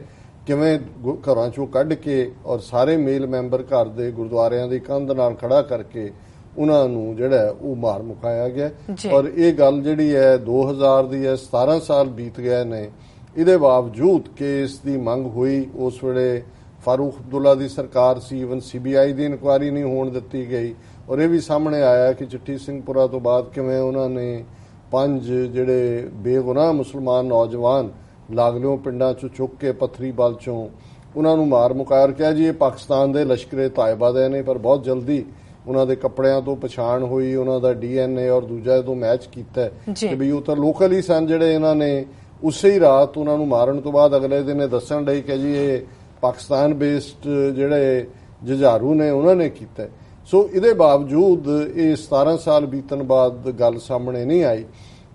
ਕਿਵੇਂ ਘਰਾਂ ਚੋਂ ਕੱਢ ਕੇ ਔਰ ਸਾਰੇ ਮੇਲ ਮੈਂਬਰ ਘਰ ਦੇ ਗੁਰਦੁਆਰਿਆਂ ਦੀ ਕੰਧ ਨਾਲ ਖੜਾ ਕਰਕੇ ਉਹਨਾਂ ਨੂੰ ਜਿਹੜਾ ਉਹ ਮਾਰ ਮੁਕਾਇਆ ਗਿਆ। ਔਰ ਇਹ ਗੱਲ ਜਿਹੜੀ ਹੈ 2000 ਦੀ ਹੈ, 17 ਸਾਲ ਬੀਤ ਗਏ ਨੇ। ਇਹਦੇ ਬਾਵਜੂਦ ਕਿ ਇਸ ਦੀ ਮੰਗ ਹੋਈ, ਉਸ ਵੇਲੇ ਫਾਰੂਕ ਅਬਦੁੱਲਾ ਦੀ ਸਰਕਾਰ ਸੀ, ਇਵਨ CBI ਦੀ ਇਨਕੁਆਇਰੀ ਨਹੀਂ ਹੋਣ ਦਿੱਤੀ ਗਈ। ਔਰ ਇਹ ਵੀ ਸਾਹਮਣੇ ਆਇਆ ਕਿ ਚਿੱਠੀ ਸਿੰਘਪੁਰਾ ਤੋਂ ਬਾਅਦ ਕਿਵੇਂ ਉਹਨਾਂ ਨੇ 5 ਜਿਹੜੇ ਬੇਗੁਨਾਹ ਮੁਸਲਮਾਨ ਨੌਜਵਾਨ ਲਾਗਲਿਓਂ ਪਿੰਡਾਂ ਚੋਂ ਚੁੱਕ ਕੇ ਪੱਥਰੀਬਲ ਚੋਂ ਉਹਨਾਂ ਨੂੰ ਮਾਰ ਮੁਕਾਇਆ। ਕਿਹਾ ਜੀ ਇਹ ਪਾਕਿਸਤਾਨ ਦੇ ਲਸ਼ਕਰੇ ਤਾਇਬਾ ਦੇ ਨੇ, ਪਰ ਬਹੁਤ ਜਲਦੀ ਉਹਨਾਂ ਦੇ ਕੱਪੜਿਆਂ ਤੋਂ ਪਛਾਣ ਹੋਈ, ਉਹਨਾਂ ਦਾ DNA ਔਰ ਦੂਜਾ ਤੋਂ ਮੈਚ ਕੀਤਾ ਕਿ ਵੀ ਉਹ ਤਾਂ ਲੋਕਲ ਹੀ ਸਨ ਜਿਹੜੇ ਇਹਨਾਂ ਨੇ ਉਸੇ ਹੀ ਰਾਤ ਉਹਨਾਂ ਨੂੰ ਮਾਰਨ ਤੋਂ ਬਾਅਦ ਅਗਲੇ ਦਿਨ ਇਹ ਦੱਸਣ ਲਈ ਕਿ ਜੀ ਇਹ ਪਾਕਿਸਤਾਨ ਬੇਸਡ ਜਿਹੜੇ ਜੁਝਾਰੂ ਨੇ ਉਹਨਾਂ ਨੇ ਕੀਤਾ। ਸੋ ਇਹਦੇ ਬਾਵਜੂਦ ਇਹ 17 ਸਾਲ ਬੀਤਣ ਬਾਅਦ ਗੱਲ ਸਾਹਮਣੇ ਨਹੀਂ ਆਈ।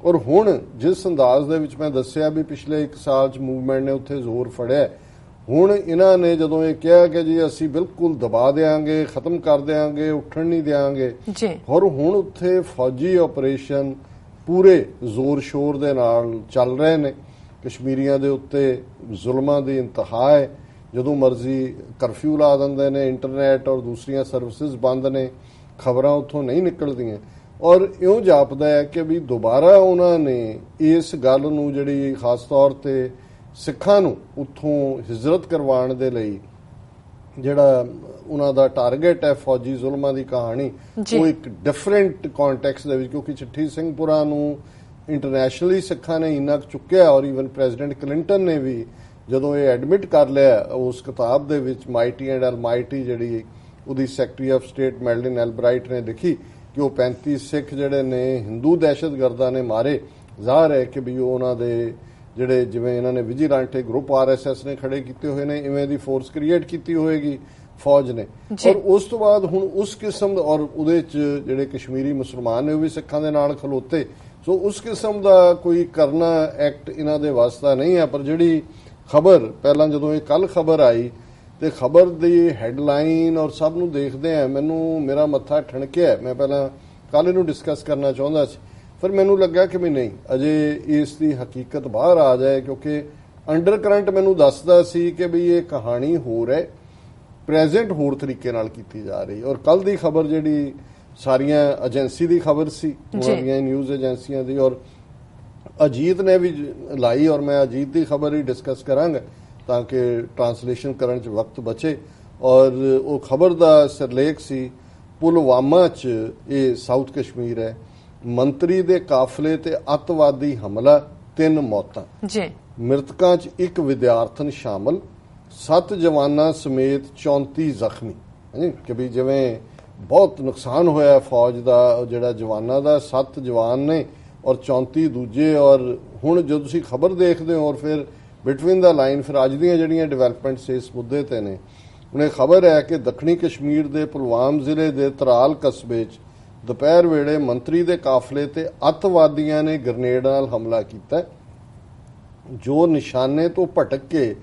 ਔਰ ਹੁਣ ਜਿਸ ਅੰਦਾਜ਼ ਦੇ ਵਿੱਚ ਮੈਂ ਦੱਸਿਆ ਵੀ ਪਿਛਲੇ 1 ਸਾਲ 'ਚ ਮੂਵਮੈਂਟ ਨੇ ਉੱਥੇ ਜ਼ੋਰ ਫੜਿਆ, ਹੁਣ ਇਹਨਾਂ ਨੇ ਜਦੋਂ ਇਹ ਕਿਹਾ ਕਿ ਜੀ ਅਸੀਂ ਬਿਲਕੁਲ ਦਬਾ ਦੇਾਂਗੇ, ਖਤਮ ਕਰ ਦੇਾਂਗੇ, ਉੱਠਣ ਨਹੀਂ ਦੇਾਂਗੇ, ਔਰ ਹੁਣ ਉੱਥੇ ਫੌਜੀ ਆਪਰੇਸ਼ਨ ਪੂਰੇ ਜ਼ੋਰ ਸ਼ੋਰ ਦੇ ਨਾਲ ਚੱਲ ਰਹੇ ਨੇ। ਕਸ਼ਮੀਰੀਆਂ ਦੇ ਉੱਤੇ ਜ਼ੁਲਮਾਂ ਦੀ ਇੰਤਹਾ ਹੈ, ਜਦੋਂ ਮਰਜ਼ੀ ਕਰਫਿਊ ਲਾ ਦਿੰਦੇ ਨੇ, ਇੰਟਰਨੈਟ ਔਰ ਦੂਸਰੀਆਂ ਸਰਵਿਸਿਜ਼ ਬੰਦ ਨੇ, ਖਬਰਾਂ ਉੱਥੋਂ ਨਹੀਂ ਨਿਕਲਦੀਆਂ। ਔਰ ਇਉਂ ਜਾਪਦਾ ਹੈ ਕਿ ਵੀ ਦੁਬਾਰਾ ਉਹਨਾਂ ਨੇ ਇਸ ਗੱਲ ਨੂੰ, ਜਿਹੜੀ ਖਾਸ ਤੌਰ ਤੇ ਸਿੱਖਾਂ ਨੂੰ ਉੱਥੋਂ ਹਿਜਰਤ ਕਰਵਾਉਣ ਦੇ ਲਈ ਜਿਹੜਾ ਉਹਨਾਂ ਦਾ ਟਾਰਗੇਟ ਹੈ ਫੌਜੀ ਜ਼ੁਲਮਾਂ ਦੀ ਕਹਾਣੀ, ਉਹ ਇੱਕ ਡਿਫਰੈਂਟ ਕੰਟੈਕਸਟ ਦੇ ਵਿੱਚ, ਕਿਉਂਕਿ ਚਿੱਠੀ ਸਿੰਘਪੁਰਾ ਨੂੰ ਇੰਟਰਨੈਸ਼ਨਲੀ ਸਿੱਖਾਂ ਨੇ ਇੰਨਾ ਚੁੱਕਿਆ ਔਰ ਈਵਨ ਪ੍ਰੈਜ਼ੀਡੈਂਟ ਕਲਿੰਟਨ ਨੇ ਵੀ ਜਦੋਂ ਇਹ ਐਡਮਿਟ ਕਰ ਲਿਆ ਉਸ ਕਿਤਾਬ ਦੇ ਵਿੱਚ, ਮਾਈਟੀ ਐਂਡ ਅਲਮਾਈਟੀ, ਜਿਹੜੀ ਉਹਦੀ ਸੈਕਟਰੀ ਆਫ ਸਟੇਟ ਮੈਡਲਿਨ ਐਲਬਰਾਈਟ ਨੇ ਲਿਖੀ ਕਿ ਉਹ 35 ਸਿੱਖ ਜਿਹੜੇ ਨੇ ਹਿੰਦੂ ਦਹਿਸ਼ਤਗਰਦਾਂ ਨੇ ਮਾਰੇ। ਜ਼ਾਹਰ ਹੈ ਕਿ ਵੀ ਉਹਨਾਂ ਦੇ ਜਿਹੜੇ, ਜਿਵੇਂ ਇਹਨਾਂ ਨੇ ਵਿਜੀਲਾਂਟੇ ਗਰੁੱਪ RSS ਨੇ ਖੜੇ ਕੀਤੇ ਹੋਏ ਨੇ, ਇਵੇਂ ਦੀ ਫੋਰਸ ਕ੍ਰੀਏਟ ਕੀਤੀ ਹੋਏਗੀ ਫੌਜ ਨੇ। ਔਰ ਉਸ ਤੋਂ ਬਾਅਦ ਹੁਣ ਉਸ ਕਿਸਮ ਦਾ, ਔਰ ਉਹਦੇ 'ਚ ਜਿਹੜੇ ਕਸ਼ਮੀਰੀ ਮੁਸਲਮਾਨ ਨੇ ਉਹ ਵੀ ਸਿੱਖਾਂ ਦੇ ਨਾਲ ਖਲੋਤੇ। ਸੋ ਉਸ ਕਿਸਮ ਦਾ ਕੋਈ ਕਰਨਾ ਐਕਟ ਇਹਨਾਂ ਦੇ ਵਾਸਤਾ ਨਹੀਂ ਹੈ। ਪਰ ਜਿਹੜੀ ਖਬਰ ਪਹਿਲਾਂ ਜਦੋਂ ਇਹ ਕੱਲ ਖਬਰ ਆਈ ਤੇ ਖਬਰ ਦੀ ਹੈਡਲਾਈਨ ਔਰ ਸਭ ਨੂੰ ਦੇਖਦੇ ਆ, ਮੇਰਾ ਮੱਥਾ ਠਣਕਿਆ। ਮੈਂ ਪਹਿਲਾਂ ਕੱਲ ਇਹਨੂੰ ਡਿਸਕਸ ਕਰਨਾ ਚਾਹੁੰਦਾ ਸੀ, ਫਿਰ ਮੈਨੂੰ ਲੱਗਾ ਕਿ ਵੀ ਨਹੀਂ, ਅਜੇ ਇਸ ਦੀ ਹਕੀਕਤ ਬਾਹਰ ਆ ਜਾਏ, ਕਿਉਂਕਿ ਅੰਡਰ ਕਰੰਟ ਮੈਨੂੰ ਦੱਸਦਾ ਸੀ ਕਿ ਵੀ ਇਹ ਕਹਾਣੀ ਹੋਰ ਹੈ, ਪ੍ਰੈਜ਼ੈਂਟ ਹੋਰ ਤਰੀਕੇ ਨਾਲ ਕੀਤੀ ਜਾ ਰਹੀ। ਔਰ ਕੱਲ ਦੀ ਖਬਰ ਜਿਹੜੀ ਸਾਰੀਆਂ ਏਜੰਸੀ ਦੀ ਖਬਰ ਸੀ, ਉਹਨਾਂ ਦੀਆਂ ਨਿਊਜ਼ ਏਜੰਸੀਆਂ ਦੀ, ਔਰ ਅਜੀਤ ਨੇ ਵੀ ਲਾਈ, ਔਰ ਮੈਂ ਅਜੀਤ ਦੀ ਖਬਰ ਹੀ ਡਿਸਕਸ ਕਰਾਂਗਾ ਤਾਂ ਕਿ ਟ੍ਰਾਂਸਲੇਸ਼ਨ ਕਰਨ 'ਚ ਵਕਤ ਬਚੇ। ਔਰ ਉਹ ਖਬਰ ਦਾ ਸਿਰਲੇਖ ਸੀ, ਪੁਲਵਾਮਾ 'ਚ, ਇਹ ਸਾਊਥ ਕਸ਼ਮੀਰ ਹੈ, ਮੰਤਰੀ ਦੇ ਕਾਫਲੇ ਤੇ ਅੱਤਵਾਦੀ ਹਮਲਾ, 3 ਮੌਤਾਂ, ਮ੍ਰਿਤਕਾਂ 'ਚ 1 ਵਿਦਿਆਰਥਣ ਸ਼ਾਮਲ, 7 ਜਵਾਨਾਂ ਸਮੇਤ 34 ਜ਼ਖਮੀ। ਕਿ ਵੀ ਜਿਵੇਂ ਬਹੁਤ ਨੁਕਸਾਨ ਹੋਇਆ ਫੌਜ ਦਾ, ਜਿਹੜਾ ਜਵਾਨਾਂ ਦਾ 7 ਜਵਾਨ ਨੇ ਔਰ 34 ਦੂਜੇ। ਔਰ ਹੁਣ ਜਦੋਂ ਤੁਸੀਂ ਖਬਰ ਦੇਖਦੇ ਹੋ ਔਰ ਫਿਰ ਬਿਟਵੀਨ ਦਾ ਲਾਈਨ ਫਿਰ ਅੱਜ ਦੀਆਂ ਜਿਹੜੀਆਂ ਡਿਵੈਲਪਮੈਂਟਸ ਇਸ ਮੁੱਦੇ ਤੇ ਨੇ, ਉਹਨੇ ਖਬਰ ਹੈ ਕਿ ਦੱਖਣੀ ਕਸ਼ਮੀਰ ਦੇ ਪੁਲਵਾਮ ਜ਼ਿਲ੍ਹੇ ਦੇ ਤਰਾਲ ਕਸਬੇ 'ਚ ਦੁਪਹਿਰ ਵੇਲੇ ਮੰਤਰੀ ਦੇ ਕਾਫਲੇ ਤੇ ਅੱਤਵਾਦੀਆਂ ਨੇ ਗ੍ਰਨੇਡ ਨਾਲ ਹਮਲਾ ਕੀਤਾ, ਜੋ ਨਿਸ਼ਾਨੇ ਤੋਂ ਭਟਕ ਕੇ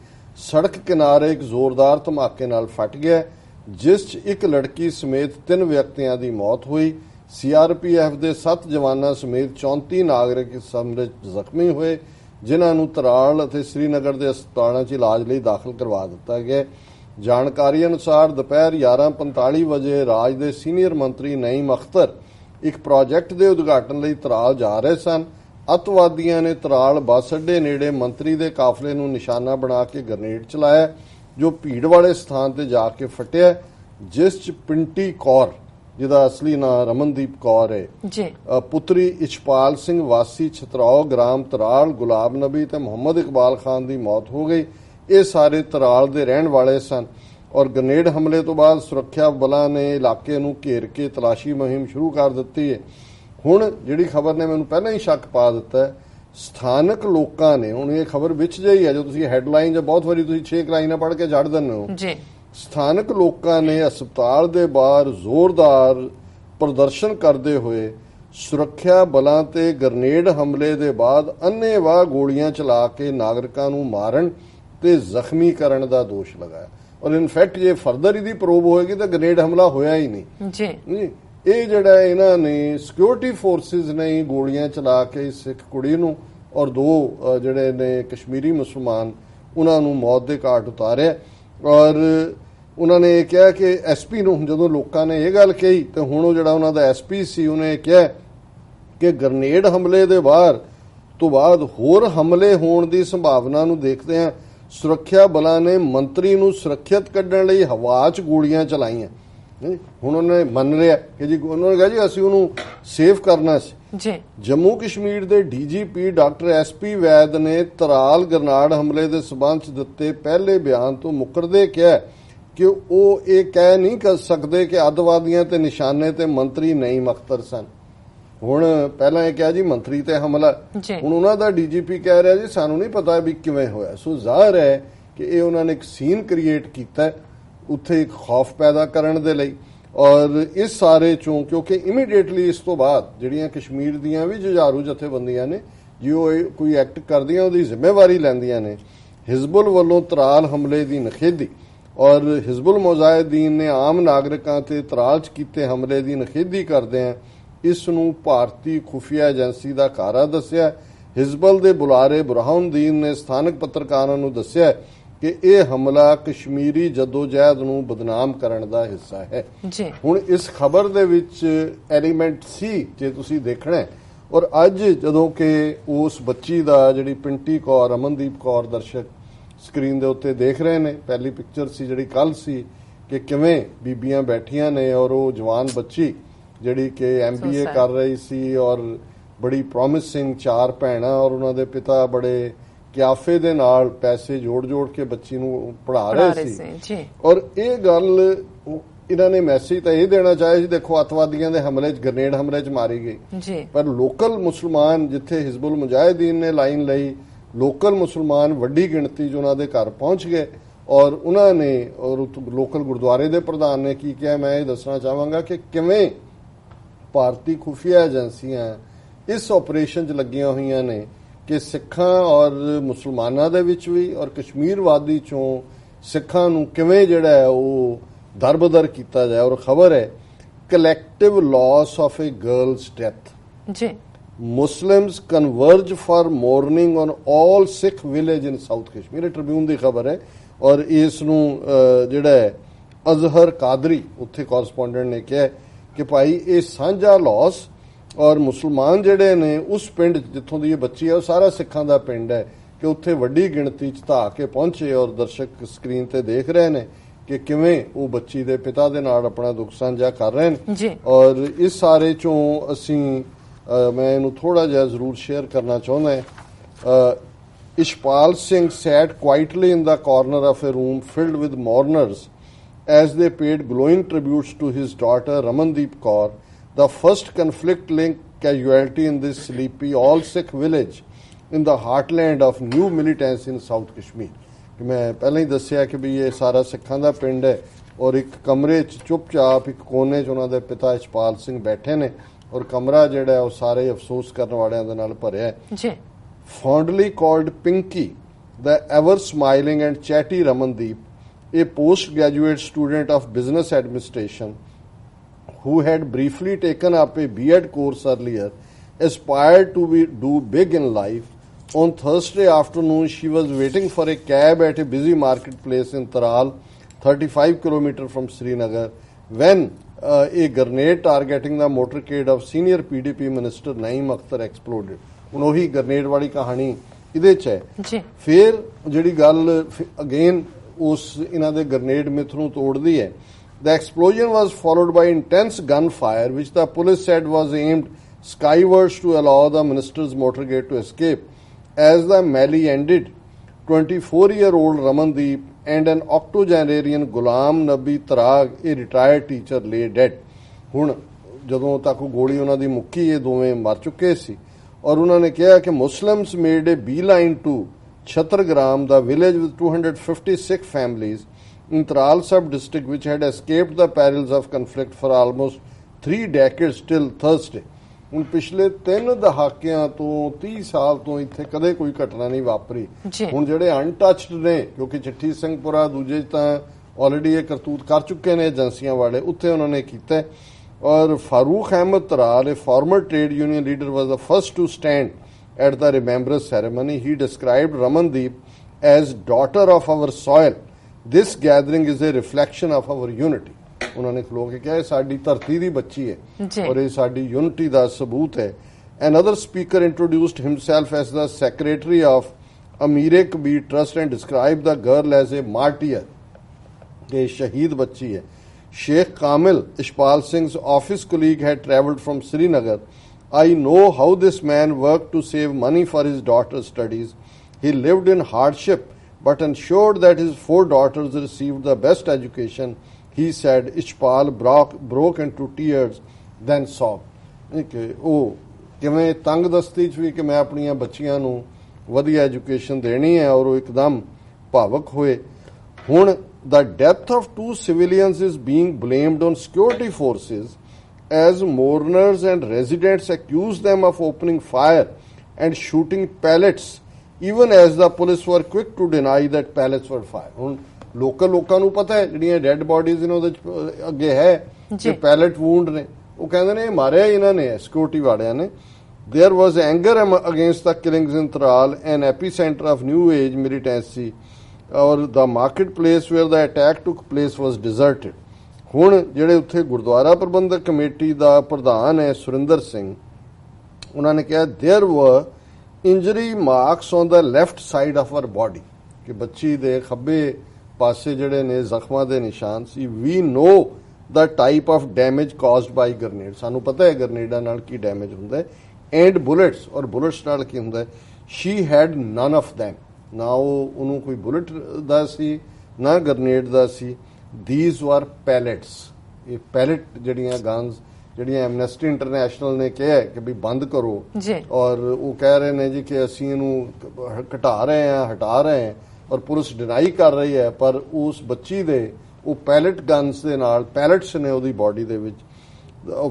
ਸੜਕ ਕਿਨਾਰੇ ਇੱਕ ਜ਼ੋਰਦਾਰ ਧਮਾਕੇ ਨਾਲ ਫਟ ਗਿਆ, ਜਿਸ 'ਚ 1 ਲੜਕੀ ਸਮੇਤ 3 ਵਿਅਕਤੀਆਂ ਦੀ ਮੌਤ ਹੋਈ। CRPF ਦੇ 7 ਜਵਾਨਾਂ ਸਮੇਤ 34 ਨਾਗਰਿਕ ਇਸ ਹਮਲੇ 'ਚ ਜ਼ਖਮੀ ਹੋਏ, ਜਿਨ੍ਹਾਂ ਨੂੰ ਤਰਾਲ ਅਤੇ ਸ੍ਰੀਨਗਰ ਦੇ ਹਸਪਤਾਲਾਂ 'ਚ ਇਲਾਜ ਲਈ ਦਾਖਲ ਕਰਵਾ ਦਿੱਤਾ ਗਿਆ। ਜਾਣਕਾਰੀ ਅਨੁਸਾਰ ਦੁਪਹਿਰ 11:45 ਵਜੇ ਰਾਜ ਦੇ ਸੀਨੀਅਰ ਮੰਤਰੀ ਨਈਮ ਅਖਤਰ ਇੱਕ ਪ੍ਰੋਜੈਕਟ ਦੇ ਉਦਘਾਟਨ ਲਈ ਤਰਾਲ ਜਾ ਰਹੇ ਸਨ ਅੱਤਵਾਦੀਆਂ ਨੇ ਤਰਾਲ ਬੱਸ ਅੱਡੇ ਨੇੜੇ ਮੰਤਰੀ ਦੇ ਕਾਫਲੇ ਨੂੰ ਨਿਸ਼ਾਨਾ ਬਣਾ ਕੇ ਗ੍ਰਨੇਡ ਚਲਾਇਆ, ਜੋ ਭੀੜ ਵਾਲੇ ਸਥਾਨ ਤੇ ਜਾ ਕੇ ਫਟਿਆ, ਜਿਸ 'ਚ ਪਿੰਟੀ ਕੌਰ, ਜਿਹਦਾ ਅਸਲੀ ਨਾਂ ਰਮਨਦੀਪ ਕੌਰ ਹੈ ਜੀ, ਪੁੱਤਰੀ ਇਸ਼ਪਾਲ ਸਿੰਘ ਵਾਸੀ ਛਤਰਾਓ ਗ੍ਰਾਮ ਤਰਾਲ, ਗੁਲਾਬ ਨਬੀ ਤੇ ਮੁਹੰਮਦ ਇਕਬਾਲ ਖਾਨ ਦੀ ਮੌਤ ਹੋ ਗਈ। ਇਹ ਸਾਰੇ ਤਰਾਲ ਦੇ ਰਹਿਣ ਵਾਲੇ ਸਨ ਔਰ ਗ੍ਰਨੇਡ ਹਮਲੇ ਤੋਂ ਬਾਅਦ ਸੁਰੱਖਿਆ ਬਲਾਂ ਨੇ ਇਲਾਕੇ ਨੂੰ ਘੇਰ ਕੇ ਤਲਾਸ਼ੀ ਮੁਹਿੰਮ ਸ਼ੁਰੂ ਕਰ ਦਿੱਤੀ ਹੈ। ਹੁਣ ਜਿਹੜੀ ਖਬਰ ਨੇ ਮੈਨੂੰ ਪਹਿਲਾਂ ਹੀ ਸ਼ੱਕ ਪਾ ਦਿੱਤਾ ਹੈ, ਸਥਾਨਕ ਲੋਕਾਂ ਨੇ, ਹੁਣ ਇਹ ਖਬਰ ਵਿੱਚ ਜਿਹੀ ਹੈ, ਜੋ ਤੁਸੀਂ ਹੈਡਲਾਈਨ ਜਾਂ ਬਹੁਤ ਵਾਰੀ ਤੁਸੀਂ 6 ਲਾਈਨਾਂ ਪੜ੍ਹ ਕੇ ਛੱਡ ਦਿੰਦੇ ਹੋ ਜੀ, ਸਥਾਨਕ ਲੋਕਾਂ ਨੇ ਹਸਪਤਾਲ ਦੇ ਬਾਹਰ ਜ਼ੋਰਦਾਰ ਪ੍ਰਦਰਸ਼ਨ ਕਰਦੇ ਹੋਏ ਸੁਰੱਖਿਆ ਬਲਾਂ ਤੇ ਗ੍ਰਨੇਡ ਹਮਲੇ ਦੇ ਬਾਅਦ ਅੰਨ੍ਹੇਵਾਹ ਗੋਲੀਆਂ ਚਲਾ ਕੇ ਨਾਗਰਿਕਾਂ ਨੂੰ ਮਾਰਨ ਤੇ ਜ਼ਖਮੀ ਕਰਨ ਦਾ ਦੋਸ਼ ਲਗਾਇਆ। ਔਰ ਇਨਫੈਕਟ ਜੇ ਫਰਦਰ ਇਹਦੀ ਪ੍ਰੋਬ ਹੋਏਗੀ ਤਾਂ ਗ੍ਰਨੇਡ ਹਮਲਾ ਹੋਇਆ ਹੀ ਨਹੀਂ ਜੀ। ਇਹ ਜਿਹੜਾ ਇਹਨਾਂ ਨੇ ਸਿਕਿਉਰਿਟੀ ਫੋਰਸਿਸ ਨੇ ਗੋਲੀਆਂ ਚਲਾ ਕੇ ਸਿੱਖ ਕੁੜੀ ਨੂੰ ਔਰ 2 ਜਿਹੜੇ ਨੇ ਕਸ਼ਮੀਰੀ ਮੁਸਲਮਾਨ ਉਹਨਾਂ ਨੂੰ ਮੌਤ ਦੇ ਘਾਟ ਉਤਾਰਿਆ। ਔਰ ਉਹਨਾਂ ਨੇ ਇਹ ਕਿਹਾ ਕਿ ਐਸਪੀ ਨੂੰ, ਜਦੋਂ ਲੋਕਾਂ ਨੇ ਇਹ ਗੱਲ ਕਹੀ ਤੇ ਹੁਣ ਉਹ ਜਿਹੜਾ ਉਹਨਾਂ ਦਾ ਐਸਪੀ ਸੀ ਉਹਨੇ ਕਿਹਾ ਕਿ ਗ੍ਰਨੇਡ ਹਮਲੇ ਦੇ ਤੋਂ ਬਾਅਦ ਹੋਰ ਹਮਲੇ ਹੋਣ ਦੀ ਸੰਭਾਵਨਾ ਨੂੰ ਦੇਖਦੇ ਹਾਂ ਸੁਰੱਖਿਆ ਬਲਾਂ ਨੇ ਮੰਤਰੀ ਨੂੰ ਸੁਰੱਖਿਅਤ ਕੱਢਣ ਲਈ ਹਵਾ 'ਚ ਗੋਲੀਆਂ ਚਲਾਈਆਂ। ਹੁਣ ਉਹਨੇ ਮੰਨ ਲਿਆ ਕਿ ਜੀ, ਉਹਨਾਂ ਨੇ ਕਿਹਾ ਜੀ ਅਸੀਂ ਉਹਨੂੰ ਸੇਵ ਕਰਨਾ ਸੀ ਜੀ। ਜੰਮੂ ਕਸ਼ਮੀਰ ਦੇ ਡੀਜੀਪੀ ਡਾਕਟਰ ਐਸਪੀ ਵੈਦ ਨੇ ਤਰਾਲ ਗ੍ਰਨਾਡ ਹਮਲੇ ਦੇ ਸਬੰਧ 'ਚ ਦਿੱਤੇ ਪਹਿਲੇ ਬਿਆਨ ਤੋਂ ਮੁੱਕਰਦੇ ਕਿਹਾ ਕਿ ਉਹ ਇਹ ਕਹਿ ਨਹੀਂ ਕਰ ਸਕਦੇ ਕਿ ਅੱਤਵਾਦੀਆਂ ਤੇ ਨਿਸ਼ਾਨੇ ਤੇ ਮੰਤਰੀ ਨਈਮ ਅਖਤਰ ਸਨ। ਹੁਣ ਪਹਿਲਾਂ ਇਹ ਕਿਹਾ ਜੀ ਮੰਤਰੀ ਤੇ ਹਮਲਾ, ਹੁਣ ਉਹਨਾਂ ਦਾ ਡੀਜੀਪੀ ਕਹਿ ਰਿਹਾ ਜੀ ਸਾਨੂੰ ਨਹੀਂ ਪਤਾ ਵੀ ਕਿਵੇਂ ਹੋਇਆ। ਸੋ ਜ਼ਾਹਰ ਹੈ ਕਿ ਇਹ ਉਹਨਾਂ ਨੇ ਇੱਕ ਸੀਨ ਕ੍ਰੀਏਟ ਕੀਤਾ ਉੱਥੇ, ਇੱਕ ਖੌਫ ਪੈਦਾ ਕਰਨ ਦੇ ਲਈ। ਔਰ ਇਸ ਸਾਰੇ ਚੋਂ ਕਿਉਂਕਿ ਇਮੀਡੀਏਟਲੀ ਇਸ ਤੋਂ ਬਾਅਦ ਜਿਹੜੀਆਂ ਕਸ਼ਮੀਰ ਦੀਆਂ ਵੀ ਜੁਝਾਰੂ ਜਥੇਬੰਦੀਆਂ ਨੇ ਜੇ ਉਹ ਕੋਈ ਐਕਟ ਕਰਦੀਆਂ ਉਹਦੀ ਜ਼ਿੰਮੇਵਾਰੀ ਲੈਂਦੀਆਂ ਨੇ। ਹਿਜ਼ਬੁਲ ਵੱਲੋਂ ਤਰਾਲ ਹਮਲੇ ਦੀ ਨਿਖੇਧੀ ਔਰ ਹਿਜ਼ਬੁਲ ਮੁਜਾਹਿਦੀਨ ਨੇ ਆਮ ਨਾਗਰਿਕਾਂ ਤੇ ਤਰਾਲ 'ਚ ਕੀਤੇ ਹਮਲੇ ਦੀ ਨਿਖੇਧੀ ਕਰਦਿਆਂ ਇਸ ਨੂੰ ਭਾਰਤੀ ਖੁਫੀਆ ਏਜੰਸੀ ਦਾ ਕਾਰਾ ਦੱਸਿਆ। ਹਿਜ਼ਬੁਲ ਦੇ ਬੁਲਾਰੇ ਬੁਰਹਾਨੁਦੀਨ ਨੇ ਸਥਾਨਕ ਪੱਤਰਕਾਰਾਂ ਨੂੰ ਦੱਸਿਆ ਕਿ ਇਹ ਹਮਲਾ ਕਸ਼ਮੀਰੀ ਜਦੋਜਹਿਦ ਨੂੰ ਬਦਨਾਮ ਕਰਨ ਦਾ ਹਿੱਸਾ ਹੈ। ਹੁਣ ਇਸ ਖਬਰ ਦੇ ਵਿੱਚ ਐਲੀਮੈਂਟ ਸੀ ਜੇ ਤੁਸੀਂ ਦੇਖਣਾ। ਔਰ ਅੱਜ ਜਦੋਂ ਕਿ ਉਸ ਬੱਚੀ ਦਾ, ਜਿਹੜੀ ਪਿੰਟੀ ਕੌਰ, ਅਮਨਦੀਪ ਕੌਰ, ਦਰਸ਼ਕ ਸਕਰੀਨ ਦੇ ਉੱਤੇ ਦੇਖ ਰਹੇ ਨੇ, ਪਹਿਲੀ ਪਿਕਚਰ ਸੀ ਜਿਹੜੀ ਕੱਲ ਸੀ ਕਿ ਕਿਵੇਂ ਬੀਬੀਆਂ ਬੈਠੀਆਂ ਨੇ ਔਰ ਉਹ ਜਵਾਨ ਬੱਚੀ ਜਿਹੜੀ ਕਿ MBA ਕਰ ਰਹੀ ਸੀ ਔਰ ਬੜੀ ਪ੍ਰੋਮਿਸਿੰਗ 4 ਭੈਣਾਂ ਔਰ ਉਹਨਾਂ ਦੇ ਪਿਤਾ ਬੜੇ ਕਿਆਫੇ ਦੇ ਨਾਲ ਪੈਸੇ ਜੋੜ ਕੇ ਬੱਚੀ ਨੂੰ ਪੜ੍ਹਾ ਰਹੇ ਸੀ। ਔਰ ਇਹ ਗੱਲ ਇਹਨਾਂ ਨੇ ਮੈਸੇਜ ਤਾਂ ਇਹ ਦੇਣਾ ਚਾਹਿਆ ਸੀ, ਦੇਖੋ ਅੱਤਵਾਦੀਆਂ ਦੇ ਹਮਲੇ 'ਚ, ਗ੍ਰਨੇਡ ਹਮਲੇ 'ਚ ਮਾਰੀ ਗਈ, ਪਰ ਲੋਕਲ ਮੁਸਲਮਾਨ ਜਿੱਥੇ ਹਿਜ਼ਬੁਲ ਮੁਜਾਹਿਦੀਨ ਨੇ ਲਾਈਨ ਲਈ, ਲੋਕਲ ਮੁਸਲਮਾਨ ਵੱਡੀ ਗਿਣਤੀ 'ਚ ਉਹਨਾਂ ਦੇ ਘਰ ਪਹੁੰਚ ਗਏ ਔਰ ਉਹਨਾਂ ਨੇ, ਔਰ ਲੋਕਲ ਗੁਰਦੁਆਰੇ ਦੇ ਪ੍ਰਧਾਨ ਨੇ ਕੀ ਕਿਹਾ, ਮੈਂ ਇਹ ਦੱਸਣਾ ਚਾਹਾਂਗਾ ਕਿ ਕਿਵੇਂ ਭਾਰਤੀ ਖੁਫੀਆ ਏਜੰਸੀਆਂ ਇਸ ਆਪਰੇਸ਼ਨ 'ਚ ਲੱਗੀਆਂ ਹੋਈਆਂ ਨੇ ਕਿ ਸਿੱਖਾਂ ਔਰ ਮੁਸਲਮਾਨਾਂ ਦੇ ਵਿੱਚ ਵੀ ਔਰ ਕਸ਼ਮੀਰ ਵਾਦੀ 'ਚੋਂ ਸਿੱਖਾਂ ਨੂੰ ਕਿਵੇਂ ਜਿਹੜਾ ਹੈ ਉਹ ਦਰਬਦਰ ਕੀਤਾ ਜਾਏ। ਔਰ ਖਬਰ ਹੈ collective loss of a girls death ਜੀ, Muslims converge for mourning on all Sikh village in South Kashmir. Tribune ਦੀ ਖਬਰ ਹੈ ਔਰ ਇਸ ਨੂੰ ਜਿਹੜਾ ਹੈ ਅਜ਼ਹਰ ਕਾਦਰੀ ਉੱਥੇ ਕੋਰਸਪੋਂਡੈਂਟ ਨੇ ਕਿਹਾ ਕਿ ਭਾਈ ਇਹ ਸਾਂਝਾ ਲਾਸ ਔਰ ਮੁਸਲਮਾਨ ਜਿਹੜੇ ਨੇ ਉਸ ਪਿੰਡ ਜਿੱਥੋਂ ਦੀ ਇਹ ਬੱਚੀ ਹੈ ਉਹ ਸਾਰਾ ਸਿੱਖਾਂ ਦਾ ਪਿੰਡ ਹੈ ਕਿ ਉੱਥੇ ਵੱਡੀ ਗਿਣਤੀ 'ਚ ਧਾ ਕੇ ਪਹੁੰਚੇ ਔਰ ਦਰਸ਼ਕ ਸਕਰੀਨ ਤੇ ਦੇਖ ਰਹੇ ਨੇ ਕਿ ਕਿਵੇਂ ਉਹ ਬੱਚੀ ਦੇ ਪਿਤਾ ਦੇ ਨਾਲ ਆਪਣਾ ਦੁੱਖ ਸਾਂਝਾ ਕਰ ਰਹੇ ਨੇ। ਔਰ ਇਸ ਸਾਰੇ ਚੋਂ ਅਸੀਂ ਮੈਂ ਇਹਨੂੰ ਥੋੜਾ ਜਿਹਾ ਜ਼ਰੂਰ ਸ਼ੇਅਰ ਕਰਨਾ ਚਾਹੁੰਦਾ। Ishpal Singh sat quietly in the corner of a room filled with mourners as they paid glowing tributes to his daughter Ramandeep Kaur, the first conflict-linked casualty in this sleepy all-Sikh village in the heartland of new militants in South Kashmir. ਕਿ ਮੈਂ ਪਹਿਲਾਂ ਹੀ ਦੱਸਿਆ ਕਿ ਵੀ ਇਹ ਸਾਰਾ ਸਿੱਖਾਂ ਦਾ ਪਿੰਡ ਹੈ ਔਰ ਇੱਕ ਕਮਰੇ 'ਚ ਚੁੱਪਚਾਪ ਇੱਕ ਕੋਨੇ 'ਚ ਉਹਨਾਂ ਦੇ ਪਿਤਾ ਇਸ਼ਪਾਲ ਸਿੰਘ ਬੈਠੇ ਨੇ ਔਰ ਕਮਰਾ ਜਿਹੜਾ ਉਹ ਸਾਰੇ ਅਫਸੋਸ ਕਰਨ ਵਾਲਿਆਂ ਦੇ ਨਾਲ ਭਰਿਆ ਹੈ। Fondly called Pinky, the ever-smiling and chatty Ramandeep, a post-graduate student of business administration who had briefly taken up a B.Ed course earlier, aspired to do big in life. On Thursday afternoon, she was waiting for a cab at a busy marketplace in Taral, 35 km from Srinagar, when a grenade targeting the motorcade of senior PDP minister Naeem Akhtar exploded. ਹੁਣ ਉਹੀ grenade ਵਾਲੀ ਕਹਾਣੀ ਇਹਦੇ 'ਚ ਹੈ ਜੀ। ਫਿਰ ਜਿਹੜੀ ਗੱਲ ਅਗੇਨ ਉਸ ਇਹਨਾਂ ਦੇ ਗ੍ਰਨੇਡ ਮਿਥ ਨੂੰ ਤੋੜਦੀ ਹੈ। The explosion was followed by intense gunfire, which the police said was aimed skywards to allow the minister's motorcade to escape. As the melee ended, 24-year-old Ramandeep and an octogenarian Ghulam Nabi Tarag, a retired teacher, lay dead. ਹੁਣ ਜਦੋਂ ਤੱਕ ਗੋਲੀ ਉਹਨਾਂ ਦੀ ਮੁੱਕੀ ਇਹ ਦੋਵੇਂ ਮਰ ਚੁੱਕੇ ਸੀ ਔਰ ਉਹਨਾਂ ਨੇ ਕਿਹਾ ਕਿ Muslims made A beeline to Chhatargram, the village with 256 families in Tral sub-district which had escaped the perils of conflict for almost 3 decades till Thursday. ਹੁਣ ਪਿਛਲੇ 3 ਦਹਾਕਿਆਂ ਤੋਂ 30 ਸਾਲ ਤੋਂ ਇੱਥੇ ਕਦੇ ਕੋਈ ਘਟਨਾ ਨਹੀਂ ਵਾਪਰੀ। ਹੁਣ ਜਿਹੜੇ ਅਨਟੱਚਡ ਨੇ ਕਿਉਂਕਿ ਚਿੱਠੀ ਸਿੰਘਪੁਰਾ ਦੂਜੇ ਤਾਂ ਆਲਰੇਡੀ ਇਹ ਕਰਤੂਤ ਕਰ ਚੁੱਕੇ ਨੇ ਏਜੰਸੀਆਂ ਵਾਲੇ, ਉੱਥੇ ਉਹਨਾਂ ਨੇ ਕੀਤਾ। ਔਰ Farooq Ahmad Tral, a former trade union leader, was the first to stand at the remembrance ceremony. He described Ramandeep as daughter of our soil. This gathering is a reflection of our unity. उन्होंने खलो के कहा साडी धरती दी बच्ची है और ये साडी यूनिटी दा सबूत है। Another speaker introduced himself as the secretary of Amir Kabir Trust and described the girl as a martyr. ये शहीद बच्ची है। Sheikh Kamil, Ishpal Singh's office colleague, had travelled from Srinagar. I know how this man worked to save money for his daughter's studies. He lived in hardship but ensured that his 4 daughters received the best education. He said. Ishpal broke into tears, then sobbed. ਉਹ ਕਿਵੇਂ ਤੰਗ ਦਸਤੀ 'ਚ ਵੀ ਕਿ ਮੈਂ ਆਪਣੀਆਂ ਬੱਚੀਆਂ ਨੂੰ ਵਧੀਆ ਐਜੂਕੇਸ਼ਨ ਦੇਣੀ ਹੈ ਔਰ ਉਹ ਇੱਕਦਮ ਭਾਵਕ ਹੋਏ। ਹੁਣ the death of 2 civilians is being blamed on security forces as mourners and residents accuse them of opening fire and shooting pellets, even as the police were quick to deny that pellets were fired. ਹੁਣ ਲੋਕਾਂ ਨੂੰ ਪਤਾ ਹੈ ਜਿਹੜੀਆਂ dad bodies ਨੇ ਉਹਦੇ ਅੱਗੇ ਹੈ ਕਿ ਪੈਲਟ ਵੂੰਡ ਨੇ, ਉਹ ਕਹਿੰਦੇ ਨੇ ਮਾਰਿਆ ਇਹਨਾਂ ਨੇ ਸਿਕਿਉਰਿਟੀ ਵਾਲਿਆਂ ਨੇ। There was anger against the killings in Tral, an epicenter of new age militancy, or the marketplace where the attack took place was deserted. ਹੁਣ ਜਿਹੜੇ ਉੱਥੇ ਗੁਰਦੁਆਰਾ ਪ੍ਰਬੰਧਕ ਕਮੇਟੀ ਦਾ ਪ੍ਰਧਾਨ ਹੈ ਸੁਰਿੰਦਰ ਸਿੰਘ, ਉਹਨਾਂ ਨੇ ਕਿਹਾ there were injury marks on the left side of our body, ਕਿ ਬੱਚੀ ਦੇ ਖੱਬੇ ਪਾਸੇ ਜਿਹੜੇ ਨੇ ਜ਼ਖਮਾਂ ਦੇ ਨਿਸ਼ਾਨ ਸੀ। We know the type of damage caused by grenade, ਸਾਨੂੰ ਪਤਾ ਹੈ ਗ੍ਰਨੇਡਾਂ ਨਾਲ ਕੀ ਡੈਮੇਜ ਹੁੰਦਾ ਹੈ, and bullets, ਔਰ ਬੁਲਟਸ ਨਾਲ ਕੀ ਹੁੰਦਾ ਹੈ। She had none of them, ਨਾ ਉਹਨੂੰ ਕੋਈ ਬੁਲਟ ਦਾ ਸੀ ਨਾ grenade the C. These were pellets, ਇਹ ਪੈਲਟ ਜਿਹੜੀਆਂ ਗਨਸ ਜਿਹੜੀਆਂ ਐਮਨੈਸਟੀ ਇੰਟਰਨੈਸ਼ਨਲ ਨੇ ਕਿਹਾ ਕਿ ਵੀ ਬੰਦ ਕਰੋ ਔਰ ਉਹ ਕਹਿ ਰਹੇ ਨੇ ਜੀ ਕਿ ਅਸੀਂ ਇਹਨੂੰ ਹਟਾ ਰਹੇ ਹਾਂ ਔਰ ਪੁਲਿਸ ਡਿਨਾਈ ਕਰ ਰਹੀ ਹੈ, ਪਰ ਉਸ ਬੱਚੀ ਦੇ ਉਹ ਪੈਲਟ ਗਨਸ ਦੇ ਨਾਲ ਪੈਲਟਸ ਨੇ ਉਹਦੀ ਬਾਡੀ ਦੇ ਵਿੱਚ।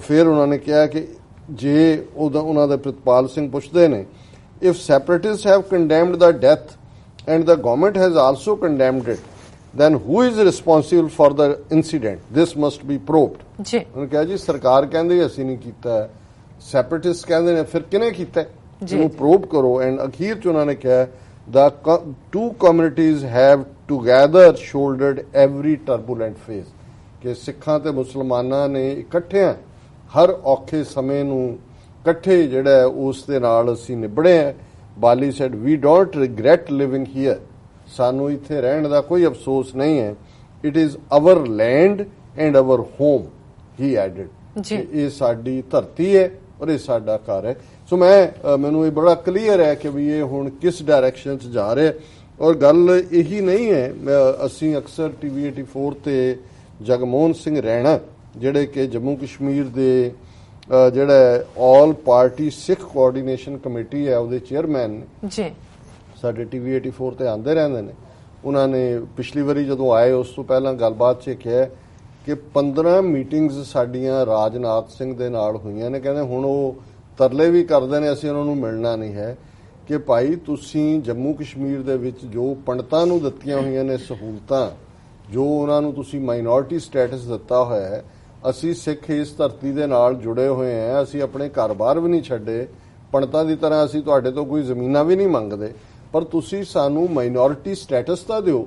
ਫਿਰ ਉਹਨਾਂ ਨੇ ਕਿਹਾ ਕਿ ਜੇ ਉਹਨਾਂ ਦੇ ਪ੍ਰਿਤਪਾਲ ਸਿੰਘ ਪੁੱਛਦੇ ਨੇ if separatists have condemned the death and the government has also condemned it, then who is responsible for the incident? This must be probed. ਜੀ ਉਹਨੇ ਕਿਹਾ ਜੀ ਸਰਕਾਰ ਕਹਿੰਦੀ ਅਸੀਂ ਨਹੀਂ ਕੀਤਾ, ਸੈਪਰੇਟਿਸਟ ਕਹਿੰਦੇ ਨੇ ਫਿਰ ਕਿਹਨੇ ਕੀਤਾ, ਇਹਨੂੰ ਪ੍ਰੋਬ ਕਰੋ। ਐਂਡ ਅਖੀਰ ਚ ਉਹਨਾਂ ਨੇ ਕਿਹਾ the 2 communities have together shouldered every turbulent phase, ਕਿ ਸਿੱਖਾਂ ਤੇ ਮੁਸਲਮਾਨਾਂ ਨੇ ਇਕੱਠਿਆਂ ਹਰ ਔਖੇ ਸਮੇਂ ਨੂੰ ਇਕੱਠੇ ਜਿਹੜਾ ਉਸ ਦੇ ਨਾਲ ਅਸੀਂ ਨਿਬੜੇ ਹਾਂ। ਬਾਲੀ said we don't regret living here, ਸਾਨੂੰ ਇੱਥੇ ਰਹਿਣ ਦਾ ਕੋਈ ਅਫਸੋਸ ਨਹੀਂ ਹੈ। It is our land and our home, he added, ਇਹ ਸਾਡੀ ਧਰਤੀ ਹੈ ਔਰ ਇਹ ਸਾਡਾ ਘਰ ਹੈ। ਸੋ ਮੈਨੂੰ ਇਹ ਬੜਾ ਕਲੀਅਰ ਹੈ ਕਿ ਵੀ ਇਹ ਹੁਣ ਕਿਸ ਡਾਇਰੈਕਸ਼ਨ 'ਚ ਜਾ ਰਿਹਾ। ਔਰ ਗੱਲ ਇਹੀ ਨਹੀਂ ਹੈ, ਅਸੀਂ ਅਕਸਰ TV 84 ਤੇ ਜਗਮੋਹਨ ਸਿੰਘ ਰੈਣਾ ਜਿਹੜੇ ਕਿ ਜੰਮੂ ਕਸ਼ਮੀਰ ਦੇ ਜਿਹੜਾ ਆਲ ਪਾਰਟੀ ਸਿੱਖ ਕੋਆਰਡੀਨੇਸ਼ਨ ਕਮੇਟੀ ਹੈ ਉਹਦੇ ਚੇਅਰਮੈਨ ਨੇ ਜੀ, ਸਾਡੇ TV 84 ਤੇ ਆਉਂਦੇ ਰਹਿੰਦੇ ਨੇ। ਉਹਨਾਂ ਨੇ ਪਿਛਲੀ ਵਾਰੀ ਜਦੋਂ ਆਏ ਉਸ ਤੋਂ ਪਹਿਲਾਂ ਗੱਲਬਾਤ 'ਚ ਕਿਹਾ ਕਿ 15 ਮੀਟਿੰਗਸ ਸਾਡੀਆਂ ਰਾਜਨਾਥ ਸਿੰਘ ਦੇ ਨਾਲ ਹੋਈਆਂ ਨੇ। ਕਹਿੰਦੇ ਹੁਣ ਉਹ ਤਰਲੇ ਵੀ ਕਰਦੇ ਨੇ ਅਸੀਂ ਉਹਨਾਂ ਨੂੰ ਮਿਲਣਾ ਨਹੀਂ ਹੈ, ਕਿ ਭਾਈ ਤੁਸੀਂ ਜੰਮੂ ਕਸ਼ਮੀਰ ਦੇ ਵਿੱਚ ਜੋ ਪੰਡਤਾਂ ਨੂੰ ਦਿੱਤੀਆਂ ਹੋਈਆਂ ਨੇ ਸਹੂਲਤਾਂ, ਜੋ ਉਹਨਾਂ ਨੂੰ ਤੁਸੀਂ ਮਾਈਨੋਰਿਟੀ ਸਟੇਟਸ ਦਿੱਤਾ ਹੋਇਆ ਹੈ, ਅਸੀਂ ਸਿੱਖ ਇਸ ਧਰਤੀ ਦੇ ਨਾਲ ਜੁੜੇ ਹੋਏ ਹਾਂ, ਅਸੀਂ ਆਪਣੇ ਘਰ-ਬਾਰ ਵੀ ਨਹੀਂ ਛੱਡੇ, ਪੰਡਤਾਂ ਦੀ ਤਰ੍ਹਾਂ ਅਸੀਂ ਤੁਹਾਡੇ ਤੋਂ ਕੋਈ ਜ਼ਮੀਨਾਂ ਵੀ ਨਹੀਂ ਮੰਗਦੇ, ਪਰ ਤੁਸੀਂ ਸਾਨੂੰ ਮਾਈਨੋਰਿਟੀ ਸਟੇਟਸ ਤਾਂ ਦਿਓ।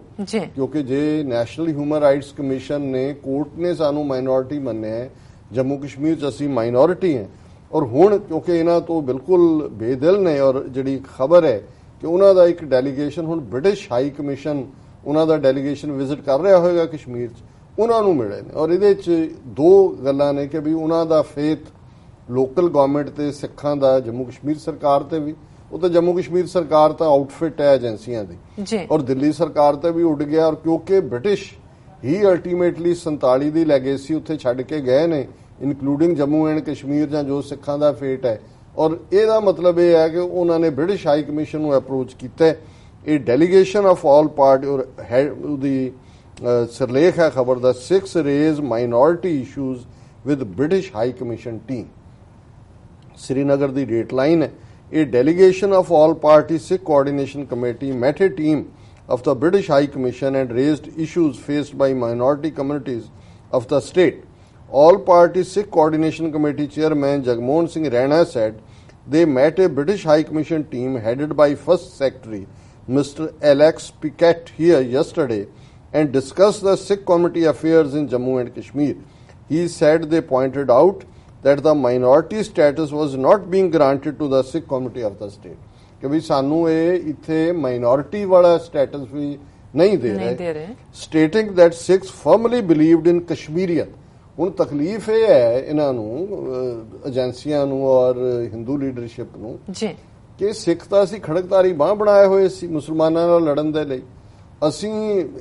ਕਿਉਂਕਿ ਜੇ ਨੈਸ਼ਨਲ ਹਿਊਮਨ ਰਾਈਟਸ ਕਮਿਸ਼ਨ ਨੇ, ਕੋਰਟ ਨੇ ਸਾਨੂੰ ਮਾਈਨੋਰਿਟੀ ਮੰਨਿਆ ਹੈ, ਜੰਮੂ ਕਸ਼ਮੀਰ 'ਚ ਅਸੀਂ ਮਾਈਨੋਰਿਟੀ ਹਾਂ, ਔਰ ਹੁਣ ਕਿਉਂਕਿ ਇਹਨਾਂ ਤੋਂ ਬਿਲਕੁਲ ਬੇਦਿਲ ਨੇ ਔਰ ਜਿਹੜੀ ਖਬਰ ਹੈ ਕਿ ਉਹਨਾਂ ਦਾ ਇੱਕ ਡੈਲੀਗੇਸ਼ਨ ਹੁਣ ਬ੍ਰਿਟਿਸ਼ ਹਾਈ ਕਮਿਸ਼ਨ ਉਹਨਾਂ ਦਾ ਡੈਲੀਗੇਸ਼ਨ ਵਿਜ਼ਿਟ ਕਰ ਰਿਹਾ ਹੋਵੇਗਾ ਕਸ਼ਮੀਰ 'ਚ, ਉਹਨਾਂ ਨੂੰ ਮਿਲੇ ਨੇ। ਔਰ ਇਹਦੇ 'ਚ ਦੋ ਗੱਲਾਂ ਨੇ ਕਿ ਵੀ ਉਹਨਾਂ ਦਾ ਫੇਥ ਲੋਕਲ ਗਵਰਨਮੈਂਟ ਤੇ ਸਿੱਖਾਂ ਦਾ ਜੰਮੂ ਕਸ਼ਮੀਰ ਸਰਕਾਰ ਤੇ ਵੀ, ਉਹ ਤਾਂ ਜੰਮੂ ਕਸ਼ਮੀਰ ਸਰਕਾਰ ਤਾਂ ਆਊਟਫਿਟ ਹੈ ਏਜੰਸੀਆਂ ਦੀ, ਔਰ ਦਿੱਲੀ ਸਰਕਾਰ ਤੇ ਵੀ ਉੱਡ ਗਿਆ। ਔਰ ਕਿਉਂਕਿ ਬ੍ਰਿਟਿਸ਼ ਹੀ ਅਲਟੀਮੇਟਲੀ 47 ਦੀ ਲੈਗੇਸੀ ਉੱਥੇ ਛੱਡ ਕੇ ਗਏ ਨੇ, ਇਨਕਲੂਡਿੰਗ ਜੰਮੂ ਐਂਡ ਕਸ਼ਮੀਰ ਜਾਂ ਜੋ ਸਿੱਖਾਂ ਦਾ ਫੇਟ ਹੈ। ਔਰ ਇਹਦਾ ਮਤਲਬ ਇਹ ਹੈ ਕਿ ਉਹਨਾਂ ਨੇ ਬ੍ਰਿਟਿਸ਼ ਹਾਈ ਕਮਿਸ਼ਨ ਨੂੰ ਅਪਰੋਚ ਕੀਤਾ। ਇਹ ਡੈਲੀਗੇਸ਼ਨ ਆਫ ਆਲ ਪਾਰਟੀ ਔਰ ਉਹਦੀ ਸਿਰਲੇਖ ਹੈ ਖਬਰ ਦਾ 6 raise minority issues with British High Commission team. Srinagar ਦੀ ਡੇਟ ਲਾਈਨ ਹੈ। A delegation of all party Sikh coordination committee met a team of the British High Commission and raised issues faced by minority communities of the state. All party Sikh coordination committee chairman Jagmohan Singh Rana said they met a British High Commission team headed by First Secretary Mr. Alex Pickett here yesterday and discussed the Sikh community affairs in Jammu and Kashmir. He said they pointed out that the minority status was not being granted to the Sikh community of the state. कि भी सानू ये इत्थे minority वाला status भी नहीं दे रहे. Stating that Sikhs firmly believed in Kashmiriyat. ਹੁਣ ਤਕਲੀਫ ਇਹ ਹੈ ਇਹਨਾਂ ਨੂੰ ਏਜੰਸੀਆਂ ਨੂੰ ਔਰ ਹਿੰਦੂ ਲੀਡਰਸ਼ਿਪ ਨੂੰ ਜੀ ਕਿ ਸਿੱਖ ਤਾਂ ਅਸੀਂ ਖੜਕਧਾਰੀ ਬਾਂਹ ਬਣਾਏ ਹੋਏ ਸੀ ਮੁਸਲਮਾਨਾਂ ਨਾਲ ਲੜਨ ਦੇ ਲਈ, ਅਸੀਂ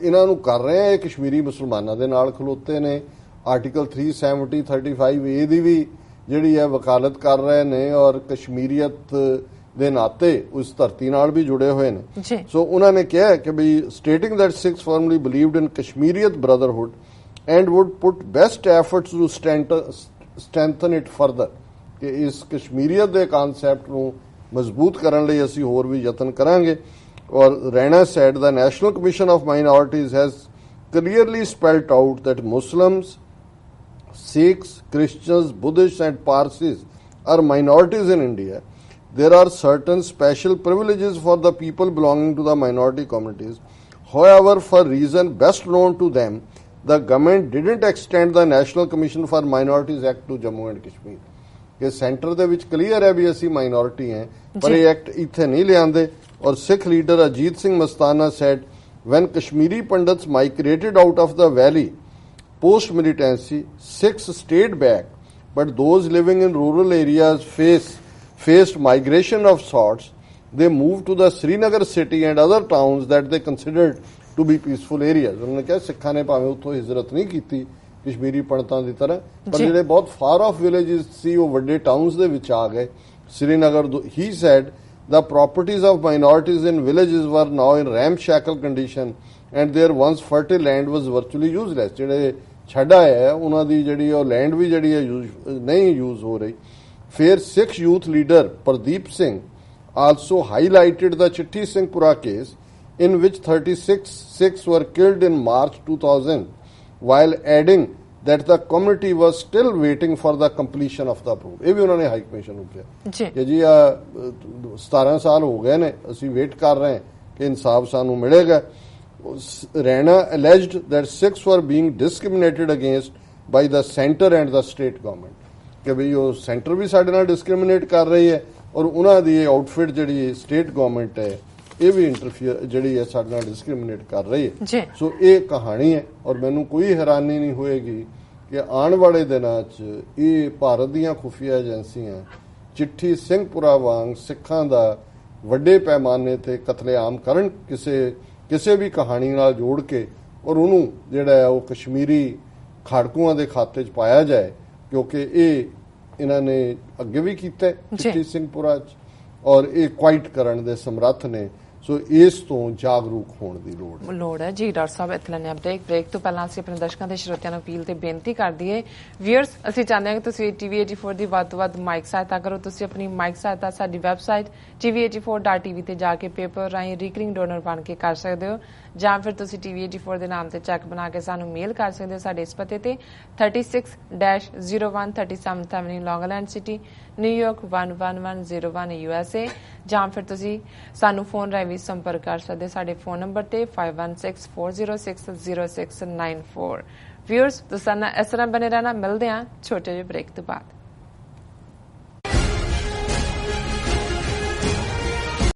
ਇਹਨਾਂ ਨੂੰ ਕਰ ਰਹੇ ਹਾਂ, ਇਹ ਕਸ਼ਮੀਰੀ ਮੁਸਲਮਾਨਾਂ ਦੇ ਨਾਲ ਖਲੋਤੇ ਨੇ। ਆਰਟੀਕਲ 370 35A ਦੀ ਵੀ ਜਿਹੜੀ ਹੈ ਵਕਾਲਤ ਕਰ ਰਹੇ ਨੇ ਔਰ ਕਸ਼ਮੀਰੀਅਤ ਦੇ ਨਾਤੇ ਉਸ ਧਰਤੀ ਨਾਲ ਵੀ ਜੁੜੇ ਹੋਏ ਨੇ। ਸੋ ਉਹਨਾਂ ਨੇ ਕਿਹਾ ਕਿ ਵੀ stating that Sikhs firmly believed in Kashmiriyat brotherhood and would put best efforts to strengthen it further, ਕਿ ਇਸ ਕਸ਼ਮੀਰੀਅਤ ਦੇ ਕਨਸੈਪਟ ਨੂੰ ਮਜ਼ਬੂਤ ਕਰਨ ਲਈ ਅਸੀਂ ਹੋਰ ਵੀ ਯਤਨ ਕਰਾਂਗੇ। ਔਰ Raina said the National Commission of Minorities has clearly spelled out that Muslims, Sikhs, Christians, Buddhists and Parsis are minorities in India. There are certain special privileges for the people belonging to the minority communities. However, for reason best known to them, the government didn't extend the National Commission for Minorities Act to Jammu and Kashmir. कि centre ਦੇ ਵਿੱਚ clear ਹੈ ਵੀ ਅਸੀਂ minority ਹਾਂ, ਪਰ ਇਹ act ਇੱਥੇ ਨਹੀਂ ਲਿਆਂਦੇ। ਔਰ Sikh leader Ajit Singh Mastana said when Kashmiri Pandits migrated out of the valley post-militancy, Sikhs stayed back, but those living in rural areas faced migration of sorts. They moved to the Srinagar city and other towns that they considered to be peaceful areas. उन्होंने कहा सिखा ने भावें उत्थों हिजरत नहीं की कश्मीरी पंडितां दी तरह, पर जिहड़े बहुत far off villages सी वो वड्डे towns दे विच आ गए। Srinagar, he said, the properties of minorities in villages were now in ramshackle condition and their once fertile land was virtually useless. ਜਿਹੜੇ ਛੱਡਾ ਹੈ ਉਹਨਾਂ ਦੀ ਜਿਹੜੀ ਉਹ ਲੈਂਡ ਵੀ ਜਿਹੜੀ ਹੈ ਨਹੀਂ ਯੂਜ਼ ਹੋ ਰਹੀ। ਫਿਰ Sikh youth leader Pradeep Singh also highlighted the Chitti Singhpura case in which 36 Sikhs were killed in March 2000 while adding that the committee was still waiting for the completion of the proof. ਇਹ ਵੀ ਉਹਨਾਂ ਨੇ high commission ਨੂੰ ਕਿਹਾ ਕਿ ਜੀ 17 ਸਾਲ ਹੋ ਗਏ ਨੇ, ਅਸੀਂ ਵੇਟ ਕਰ ਰਹੇ ਹਾਂ ਕਿ ਇਨਸਾਫ ਸਾਨੂੰ ਮਿਲੇਗਾ। Rana alleged that Sikhs were being discriminated against by the center and the state government, ਕਿ ਵੀ ਉਹ ਸੈਂਟਰ ਵੀ ਸਾਡੇ ਨਾਲ ਡਿਸਕ੍ਰਿਮੀਨੇਟ ਕਰ ਰਹੀ ਹੈ ਔਰ ਉਹਨਾਂ ਦੀ ਇਹ ਆਊਟਫਿਟ ਜਿਹੜੀ ਸਟੇਟ ਗਵਰਨਮੈਂਟ ਹੈ ਇਹ ਵੀ ਇੰਟਰਫੀਅਰ ਜਿਹੜੀ ਹੈ ਸਾਡੇ ਨਾਲ ਡਿਸਕ੍ਰਿਮੀਨੇਟ ਕਰ ਰਹੀ ਹੈ। ਸੋ ਇਹ ਕਹਾਣੀ ਹੈ ਔਰ ਮੈਨੂੰ ਕੋਈ ਹੈਰਾਨੀ ਨਹੀਂ ਹੋਏਗੀ ਕਿ ਆਉਣ ਵਾਲੇ ਦਿਨਾਂ 'ਚ ਇਹ ਭਾਰਤ ਦੀਆਂ ਖੁਫੀਆ ਏਜੰਸੀਆਂ ਚਿੱਠੀ ਸਿੰਘਪੁਰਾ ਵਾਂਗ ਸਿੱਖਾਂ ਦਾ ਵੱਡੇ ਪੈਮਾਨੇ ਤੇ ਕਤਲੇਆਮ ਕਰਨ ਕਿਸੇ ਵੀ ਕਹਾਣੀ ਨਾਲ ਜੋੜ ਕੇ ਔਰ ਉਹਨੂੰ ਜਿਹੜਾ ਹੈ ਉਹ ਕਸ਼ਮੀਰੀ ਖਾੜਕੂਆਂ ਦੇ ਖਾਤੇ 'ਚ ਪਾਇਆ ਜਾਏ, ਕਿਉਂਕਿ ਇਹ ਇਹਨਾਂ ਨੇ ਅੱਗੇ ਵੀ ਕੀਤਾ ਚਿੱਠੀ ਸਿੰਘਪੁਰਾ 'ਚ ਔਰ ਇਹ ਕੁਆਇਟ ਕਰਨ ਦੇ ਸਮਰੱਥ ਨੇ। ਸੋ ਇਸ ਤੋਂ ਜਾਗਰੂਕ ਹੋਣ ਦੀ ਲੋੜ ਹੈ। ਜੀ ਡਾਕਟਰ ਸਾਹਿਬ ਇੱਥੇ ਲੈਣੇ ਬ੍ਰੇਕ ਤੋਂ ਪਹਿਲਾਂ ਅਸੀਂ ਆਪਣੇ ਦਰਸ਼ਕਾਂ ਦੇ ਸਰੋਤਿਆਂ ਨੂੰ ਅਪੀਲ ਤੇ ਬੇਨਤੀ ਕਰ ਦਈਏ। ਵੀਅਰਸ, ਅਸੀਂ ਚਾਹੁੰਦੇ ਹਾਂ ਕਿ ਤੁਸੀਂ TV84 ਦੀ ਵੱਧ ਤੋਂ ਵੱਧ ਮਾਈਕ ਸਹਾਇਤਾ ਕਰੋ। ਤੁਸੀਂ ਆਪਣੀ ਮਾਈਕ ਸਹਾਇਤਾ ਸਾਡੀ ਵੈਬਸਾਈਟ TV84.tv ਤੇ ਜਾ ਕੇ ਪੇਪਰ ਰਾਹੀਂ ਰੀਕਰਿੰਗ ਡੋਨਰ ਬਣ ਕੇ ਕਰ ਸਕਦੇ ਹੋ, ਜਾਂ ਫਿਰ ਤੁਸੀਂ TV84 ਦੇ ਨਾਮ ਤੇ ਚੈੱਕ ਬਣਾ ਕੇ ਸਾਨੂੰ ਮੇਲ ਕਰ ਸਕਦੇ ਹੋ ਸਾਡੇ ਇਸ ਪਤੇ ਤੇ 36-01 37th Avenue, Long Island City, New York 11101 USA, ਜਾਂ ਫਿਰ ਤੁਸੀਂ ਸਾਨੂੰ ਫੋਨ ਰਾਹੀਂ ਵੀ ਸੰਪਰਕ ਕਰ ਸਕਦੇ ਸਾਡੇ ਫੋਨ ਨੰਬਰ ਤੇ 5164060694। ਵਿਊਅਰਸ, ਤੁਸੀਂ ਇਸ ਤਰ੍ਹਾਂ ਬਣੇ ਰਹਿਣਾ। ਮਿਲਦੇ ਹਾਂ ਛੋਟੇ ਜਿਹੇ ਬ੍ਰੇਕ ਤੋਂ ਬਾਅਦ।